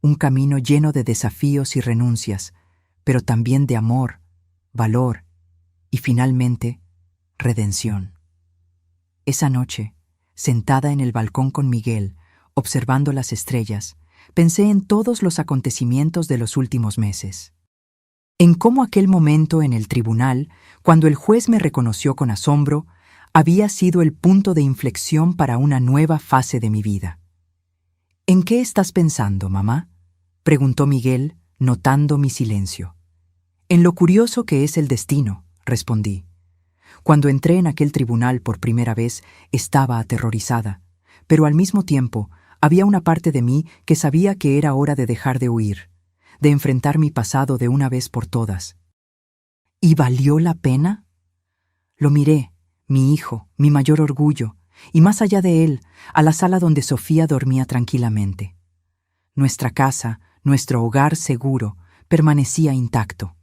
Un camino lleno de desafíos y renuncias, pero también de amor, valor y, finalmente, redención. Esa noche, sentada en el balcón con Miguel, observando las estrellas, pensé en todos los acontecimientos de los últimos meses. En cómo aquel momento en el tribunal, cuando el juez me reconoció con asombro, había sido el punto de inflexión para una nueva fase de mi vida. «¿En qué estás pensando, mamá?», preguntó Miguel, notando mi silencio. «En lo curioso que es el destino», respondí. Cuando entré en aquel tribunal por primera vez, estaba aterrorizada, pero al mismo tiempo había una parte de mí que sabía que era hora de dejar de huir, de enfrentar mi pasado de una vez por todas. ¿Y valió la pena? Lo miré, mi hijo, mi mayor orgullo, y más allá de él, a la sala donde Sofía dormía tranquilamente. Nuestra casa, nuestro hogar seguro, permanecía intacto.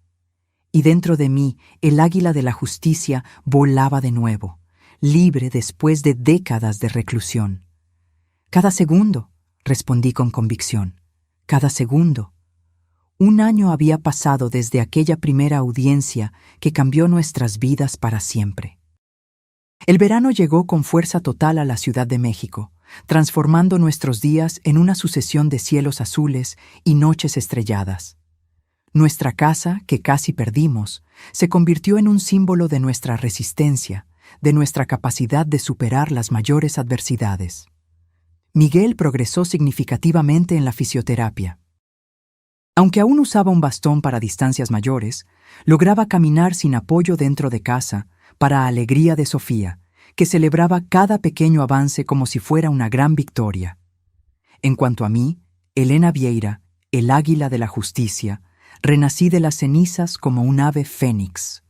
Y dentro de mí, el águila de la justicia volaba de nuevo, libre después de décadas de reclusión. «Cada segundo», respondí con convicción, «cada segundo». 1 año había pasado desde aquella primera audiencia que cambió nuestras vidas para siempre. El verano llegó con fuerza total a la Ciudad de México, transformando nuestros días en una sucesión de cielos azules y noches estrelladas. Nuestra casa, que casi perdimos, se convirtió en un símbolo de nuestra resistencia, de nuestra capacidad de superar las mayores adversidades. Miguel progresó significativamente en la fisioterapia. Aunque aún usaba un bastón para distancias mayores, lograba caminar sin apoyo dentro de casa, para alegría de Sofía, que celebraba cada pequeño avance como si fuera una gran victoria. En cuanto a mí, Elena Vieira, el águila de la justicia, renací de las cenizas como un ave fénix.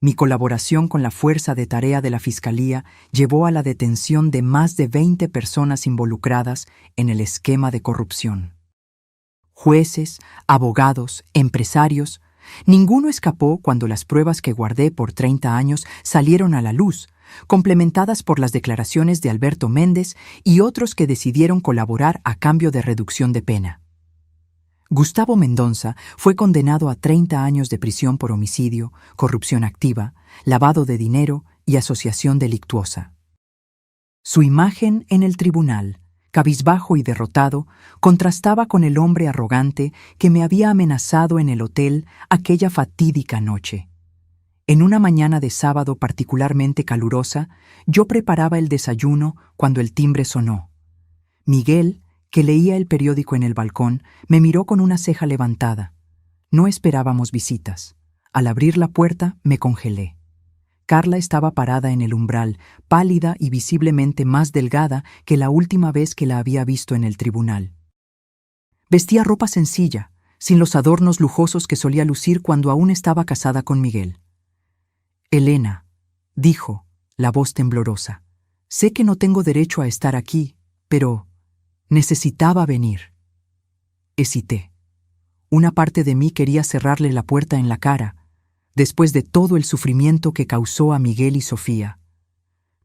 Mi colaboración con la fuerza de tarea de la Fiscalía llevó a la detención de más de 20 personas involucradas en el esquema de corrupción. Jueces, abogados, empresarios, ninguno escapó cuando las pruebas que guardé por 30 años salieron a la luz, complementadas por las declaraciones de Alberto Méndez y otros que decidieron colaborar a cambio de reducción de pena. Gustavo Mendonça fue condenado a 30 años de prisión por homicidio, corrupción activa, lavado de dinero y asociación delictuosa. Su imagen en el tribunal, cabizbajo y derrotado, contrastaba con el hombre arrogante que me había amenazado en el hotel aquella fatídica noche. En una mañana de sábado particularmente calurosa, yo preparaba el desayuno cuando el timbre sonó. Miguel, que leía el periódico en el balcón, me miró con una ceja levantada. No esperábamos visitas. Al abrir la puerta, me congelé. Carla estaba parada en el umbral, pálida y visiblemente más delgada que la última vez que la había visto en el tribunal. Vestía ropa sencilla, sin los adornos lujosos que solía lucir cuando aún estaba casada con Miguel. «Elena», dijo, la voz temblorosa, «sé que no tengo derecho a estar aquí, pero necesitaba venir». Hesité. Una parte de mí quería cerrarle la puerta en la cara, después de todo el sufrimiento que causó a Miguel y Sofía.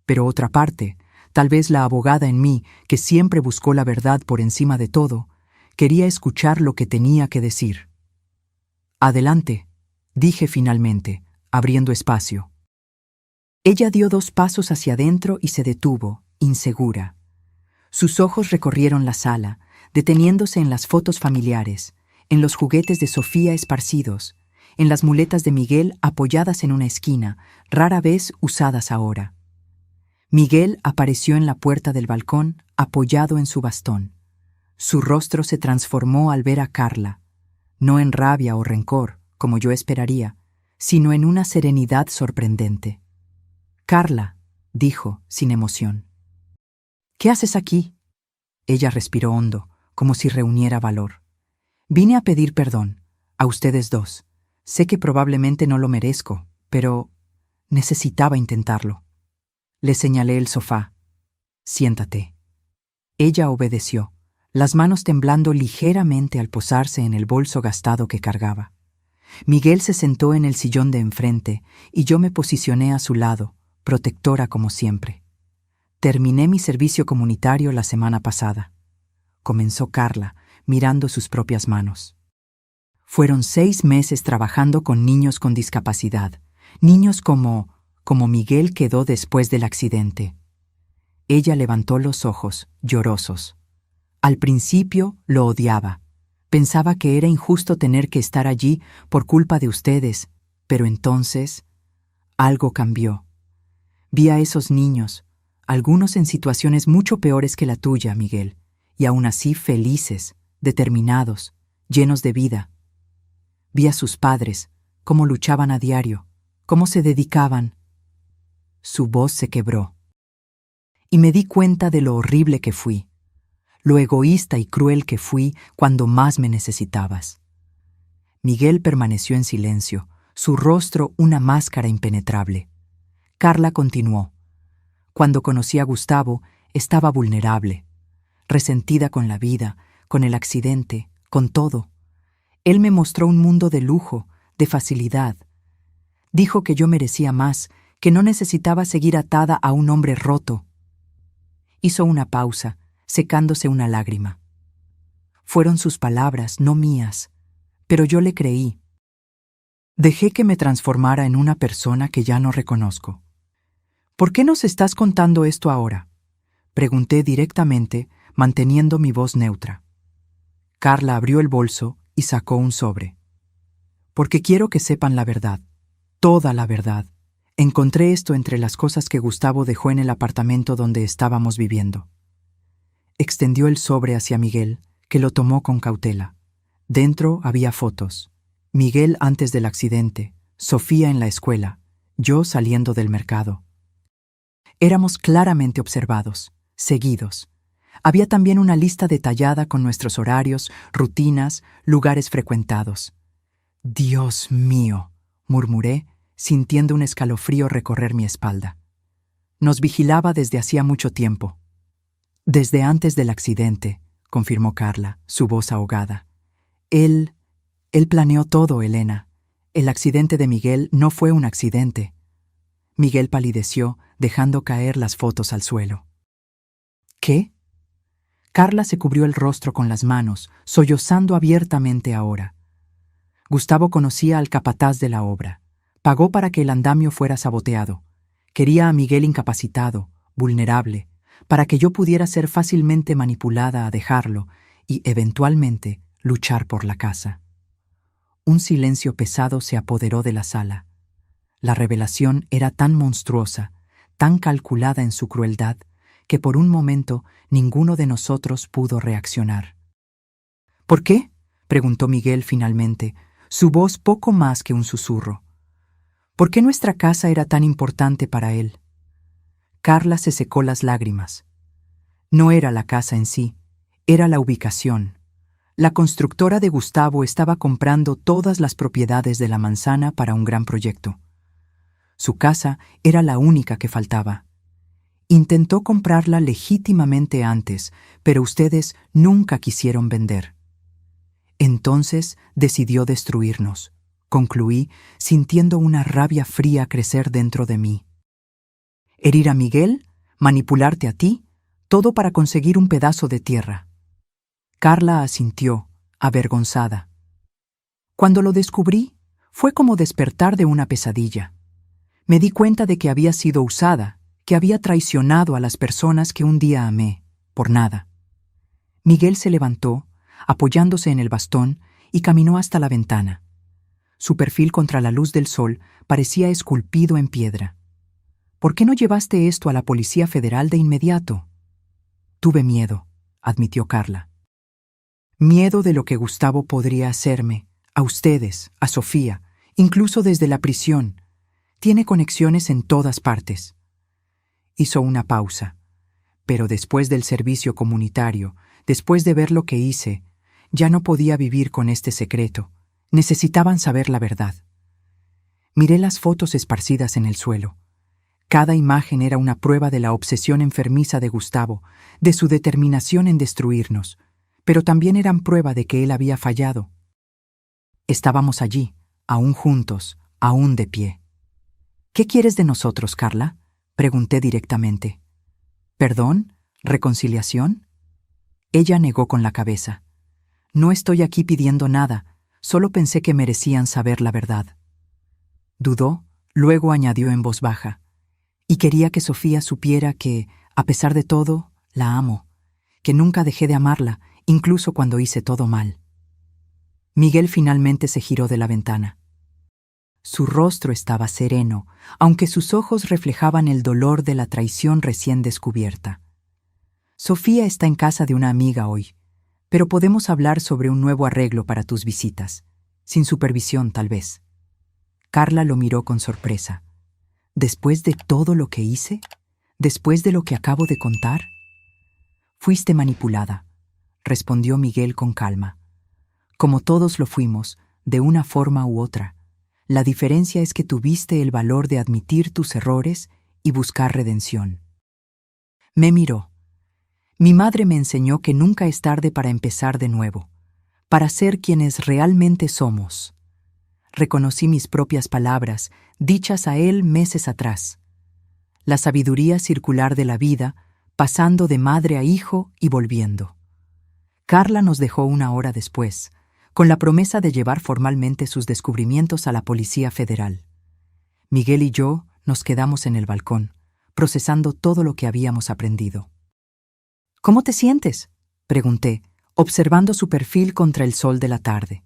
Pero otra parte Tal vez la abogada en mí, que siempre buscó la verdad por encima de todo, quería escuchar lo que tenía que decir. «Adelante», dije finalmente, abriendo espacio. Ella dio 2 pasos hacia adentro y se detuvo, insegura. Sus ojos recorrieron la sala, deteniéndose en las fotos familiares, en los juguetes de Sofía esparcidos, en las muletas de Miguel apoyadas en una esquina, rara vez usadas ahora. Miguel apareció en la puerta del balcón, apoyado en su bastón. Su rostro se transformó al ver a Carla, no en rabia o rencor, como yo esperaría, sino en una serenidad sorprendente. «Carla», dijo, sin emoción. «¿Qué haces aquí?» Ella respiró hondo, como si reuniera valor. «Vine a pedir perdón, a ustedes 2. Sé que probablemente no lo merezco, pero necesitaba intentarlo». Le señalé el sofá. «Siéntate». Ella obedeció, las manos temblando ligeramente al posarse en el bolso gastado que cargaba. Miguel se sentó en el sillón de enfrente y yo me posicioné a su lado, protectora como siempre. «Terminé mi servicio comunitario la semana pasada», comenzó Carla, mirando sus propias manos. «Fueron 6 meses trabajando con niños con discapacidad, niños como Miguel quedó después del accidente». Ella levantó los ojos, llorosos. Al principio lo odiaba. Pensaba que era injusto tener que estar allí por culpa de ustedes, pero entonces algo cambió. Vi a esos niños, algunos en situaciones mucho peores que la tuya, Miguel, y aún así felices, determinados, llenos de vida. Vi a sus padres, cómo luchaban a diario, cómo se dedicaban. Su voz se quebró. Y me di cuenta de lo horrible que fui, lo egoísta y cruel que fui cuando más me necesitabas. Miguel permaneció en silencio, su rostro una máscara impenetrable. Carla continuó. Cuando conocí a Gustavo, estaba vulnerable, resentida con la vida, con el accidente, con todo. Él me mostró un mundo de lujo, de facilidad. Dijo que yo merecía más, que no necesitaba seguir atada a un hombre roto. Hizo una pausa, secándose una lágrima. Fueron sus palabras, no mías, pero yo le creí. Dejé que me transformara en una persona que ya no reconozco. «¿Por qué nos estás contando esto ahora?», pregunté directamente, manteniendo mi voz neutra. Carla abrió el bolso y sacó un sobre. «Porque quiero que sepan la verdad, toda la verdad. Encontré esto entre las cosas que Gustavo dejó en el apartamento donde estábamos viviendo». Extendió el sobre hacia Miguel, que lo tomó con cautela. Dentro había fotos. Miguel antes del accidente, Sofía en la escuela, yo saliendo del mercado. Éramos claramente observados, seguidos. Había también una lista detallada con nuestros horarios, rutinas, lugares frecuentados. «Dios mío», murmuré, sintiendo un escalofrío recorrer mi espalda. Nos vigilaba desde hacía mucho tiempo. «Desde antes del accidente», confirmó Carla, su voz ahogada. Él planeó todo, Elena. El accidente de Miguel no fue un accidente». Miguel palideció, dejando caer las fotos al suelo. «¿Qué?». Carla se cubrió el rostro con las manos, sollozando abiertamente ahora. Gustavo conocía al capataz de la obra. Pagó para que el andamio fuera saboteado. Quería a Miguel incapacitado, vulnerable, para que yo pudiera ser fácilmente manipulada a dejarlo y, eventualmente, luchar por la casa. Un silencio pesado se apoderó de la sala. La revelación era tan monstruosa, tan calculada en su crueldad, que por un momento ninguno de nosotros pudo reaccionar. «¿Por qué?», preguntó Miguel finalmente, su voz poco más que un susurro. «¿Por qué nuestra casa era tan importante para él?». Carla se secó las lágrimas. No era la casa en sí, era la ubicación. La constructora de Gustavo estaba comprando todas las propiedades de la manzana para un gran proyecto. Su casa era la única que faltaba. Intentó comprarla legítimamente antes, pero ustedes nunca quisieron vender. Entonces decidió destruirnos, concluí, sintiendo una rabia fría crecer dentro de mí. Herir a Miguel, manipularte a ti, todo para conseguir un pedazo de tierra. Carla asintió, avergonzada. Cuando lo descubrí, fue como despertar de una pesadilla. Me di cuenta de que había sido usada, que había traicionado a las personas que un día amé, por nada. Miguel se levantó, apoyándose en el bastón, y caminó hasta la ventana. Su perfil contra la luz del sol parecía esculpido en piedra. ¿Por qué no llevaste esto a la Policía Federal de inmediato? Tuve miedo, admitió Carla. Miedo de lo que Gustavo podría hacerme, a ustedes, a Sofía, incluso desde la prisión. Tiene conexiones en todas partes. Hizo una pausa. Pero después del servicio comunitario, después de ver lo que hice, ya no podía vivir con este secreto. Necesitaban saber la verdad. Miré las fotos esparcidas en el suelo. Cada imagen era una prueba de la obsesión enfermiza de Gustavo, de su determinación en destruirnos, pero también eran prueba de que él había fallado. Estábamos allí, aún juntos, aún de pie. ¿Qué quieres de nosotros, Carla?, pregunté directamente. ¿Perdón? ¿Reconciliación? Ella negó con la cabeza. No estoy aquí pidiendo nada, solo pensé que merecían saber la verdad. Dudó, luego añadió en voz baja. Y quería que Sofía supiera que, a pesar de todo, la amo, que nunca dejé de amarla, incluso cuando hice todo mal. Miguel finalmente se giró de la ventana. Su rostro estaba sereno, aunque sus ojos reflejaban el dolor de la traición recién descubierta. Sofía está en casa de una amiga hoy, pero podemos hablar sobre un nuevo arreglo para tus visitas, sin supervisión tal vez. Carla lo miró con sorpresa. ¿Después de todo lo que hice? ¿Después de lo que acabo de contar? Fuiste manipulada, respondió Miguel con calma. Como todos lo fuimos, de una forma u otra. La diferencia es que tuviste el valor de admitir tus errores y buscar redención. Me miró. Mi madre me enseñó que nunca es tarde para empezar de nuevo, para ser quienes realmente somos. Reconocí mis propias palabras, dichas a él meses atrás. La sabiduría circular de la vida, pasando de madre a hijo y volviendo. Carla nos dejó 1 hora después, con la promesa de llevar formalmente sus descubrimientos a la Policía Federal. Miguel y yo nos quedamos en el balcón, procesando todo lo que habíamos aprendido. ¿Cómo te sientes?, pregunté, observando su perfil contra el sol de la tarde.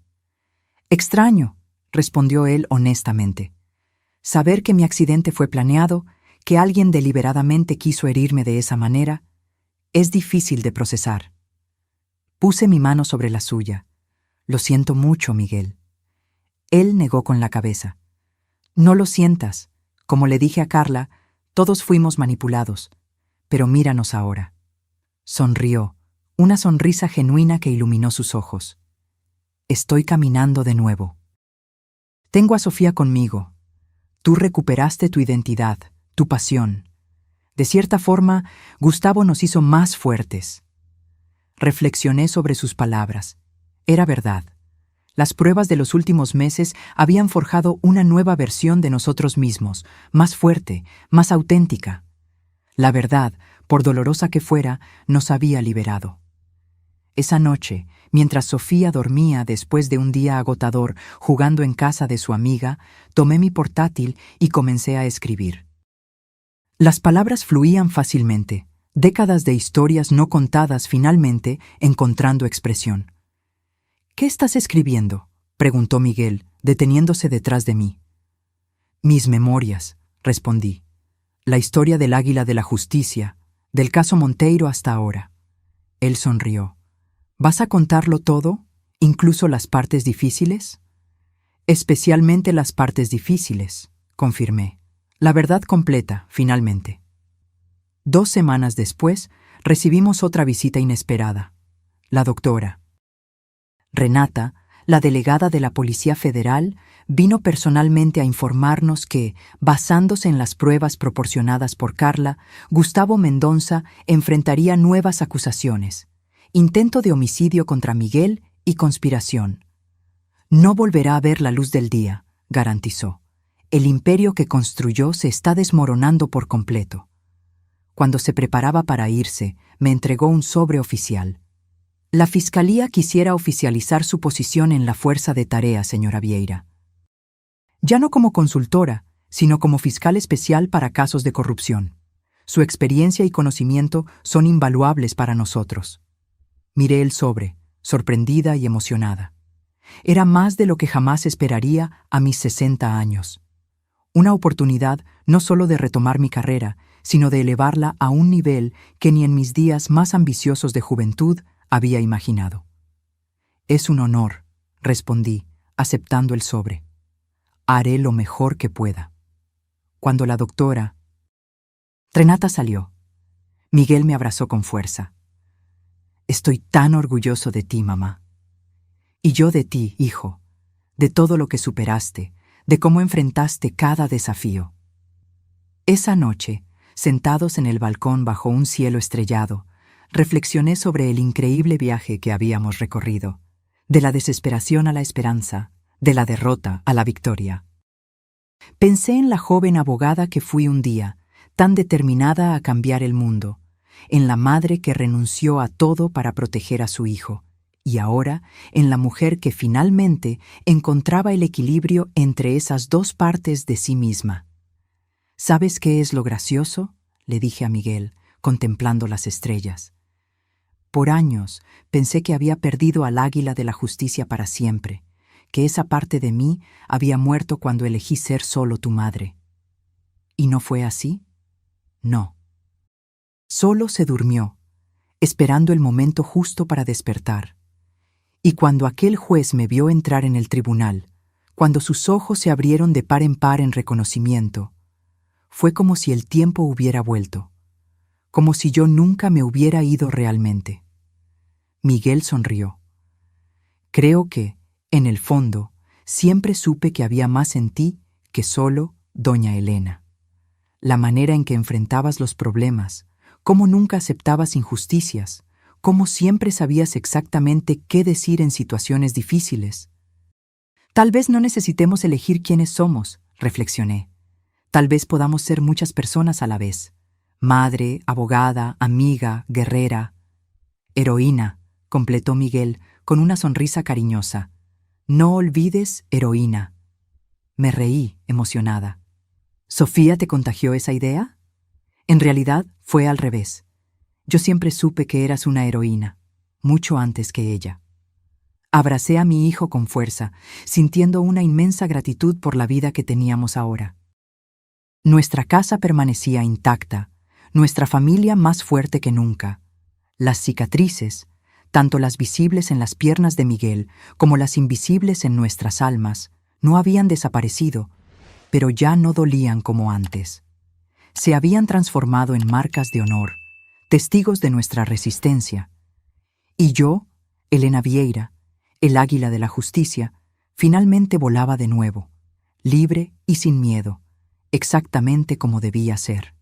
Extraño, respondió él honestamente. Saber que mi accidente fue planeado, que alguien deliberadamente quiso herirme de esa manera, es difícil de procesar. Puse mi mano sobre la suya. Lo siento mucho, Miguel. Él negó con la cabeza. No lo sientas. Como le dije a Carla, todos fuimos manipulados. Pero míranos ahora. Sonrió, una sonrisa genuina que iluminó sus ojos. Estoy caminando de nuevo. Tengo a Sofía conmigo. Tú recuperaste tu identidad, tu pasión. De cierta forma, Gustavo nos hizo más fuertes. Reflexioné sobre sus palabras. Era verdad. Las pruebas de los últimos meses habían forjado una nueva versión de nosotros mismos, más fuerte, más auténtica. La verdad, por dolorosa que fuera, nos había liberado. Esa noche, mientras Sofía dormía después de un día agotador jugando en casa de su amiga, tomé mi portátil y comencé a escribir. Las palabras fluían fácilmente, décadas de historias no contadas finalmente encontrando expresión. ¿Qué estás escribiendo?, preguntó Miguel, deteniéndose detrás de mí. Mis memorias, respondí. La historia del Águila de la Justicia, del caso Monteiro hasta ahora. Él sonrió. ¿Vas a contarlo todo, incluso las partes difíciles? Especialmente las partes difíciles, confirmé. La verdad completa, finalmente. 2 semanas después, recibimos otra visita inesperada. La doctora. Renata, la delegada de la Policía Federal, vino personalmente a informarnos que, basándose en las pruebas proporcionadas por Carla, Gustavo Mendonça enfrentaría nuevas acusaciones, intento de homicidio contra Miguel y conspiración. No volverá a ver la luz del día, garantizó. El imperio que construyó se está desmoronando por completo. Cuando se preparaba para irse, me entregó un sobre oficial. La Fiscalía quisiera oficializar su posición en la Fuerza de Tarea, señora Vieira. Ya no como consultora, sino como fiscal especial para casos de corrupción. Su experiencia y conocimiento son invaluables para nosotros. Miré el sobre, sorprendida y emocionada. Era más de lo que jamás esperaría a mis 60 años. Una oportunidad no solo de retomar mi carrera, sino de elevarla a un nivel que ni en mis días más ambiciosos de juventud había imaginado. Es un honor, respondí, aceptando el sobre. Haré lo mejor que pueda. Cuando la doctora Renata salió, Miguel me abrazó con fuerza. Estoy tan orgulloso de ti, mamá. Y yo de ti, hijo, de todo lo que superaste, de cómo enfrentaste cada desafío. Esa noche, sentados en el balcón bajo un cielo estrellado, reflexioné sobre el increíble viaje que habíamos recorrido, de la desesperación a la esperanza, de la derrota a la victoria. Pensé en la joven abogada que fui un día, tan determinada a cambiar el mundo, en la madre que renunció a todo para proteger a su hijo, y ahora en la mujer que finalmente encontraba el equilibrio entre esas dos partes de sí misma. ¿Sabes qué es lo gracioso?, le dije a Miguel, contemplando las estrellas. Por años pensé que había perdido al águila de la justicia para siempre, que esa parte de mí había muerto cuando elegí ser solo tu madre. ¿Y no fue así? No. Solo se durmió, esperando el momento justo para despertar. Y cuando aquel juez me vio entrar en el tribunal, cuando sus ojos se abrieron de par en par en reconocimiento, fue como si el tiempo hubiera vuelto, como si yo nunca me hubiera ido realmente. Miguel sonrió. Creo que, en el fondo, siempre supe que había más en ti que solo doña Elena. La manera en que enfrentabas los problemas, cómo nunca aceptabas injusticias, cómo siempre sabías exactamente qué decir en situaciones difíciles. Tal vez no necesitemos elegir quiénes somos, reflexioné. Tal vez podamos ser muchas personas a la vez. Madre, abogada, amiga, guerrera. Heroína, completó Miguel con una sonrisa cariñosa. No olvides, heroína. Me reí, emocionada. ¿Sofía te contagió esa idea? En realidad fue al revés. Yo siempre supe que eras una heroína, mucho antes que ella. Abracé a mi hijo con fuerza, sintiendo una inmensa gratitud por la vida que teníamos ahora. Nuestra casa permanecía intacta, nuestra familia más fuerte que nunca. Las cicatrices, tanto las visibles en las piernas de Miguel como las invisibles en nuestras almas, no habían desaparecido, pero ya no dolían como antes. Se habían transformado en marcas de honor, testigos de nuestra resistencia. Y yo, Elena Vieira, el águila de la justicia, finalmente volaba de nuevo, libre y sin miedo, exactamente como debía ser.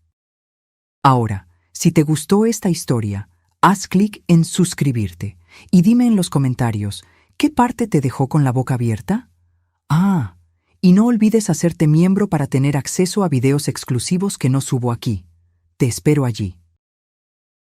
Ahora, si te gustó esta historia, haz clic en suscribirte y dime en los comentarios, ¿qué parte te dejó con la boca abierta? Y no olvides hacerte miembro para tener acceso a videos exclusivos que no subo aquí. Te espero allí.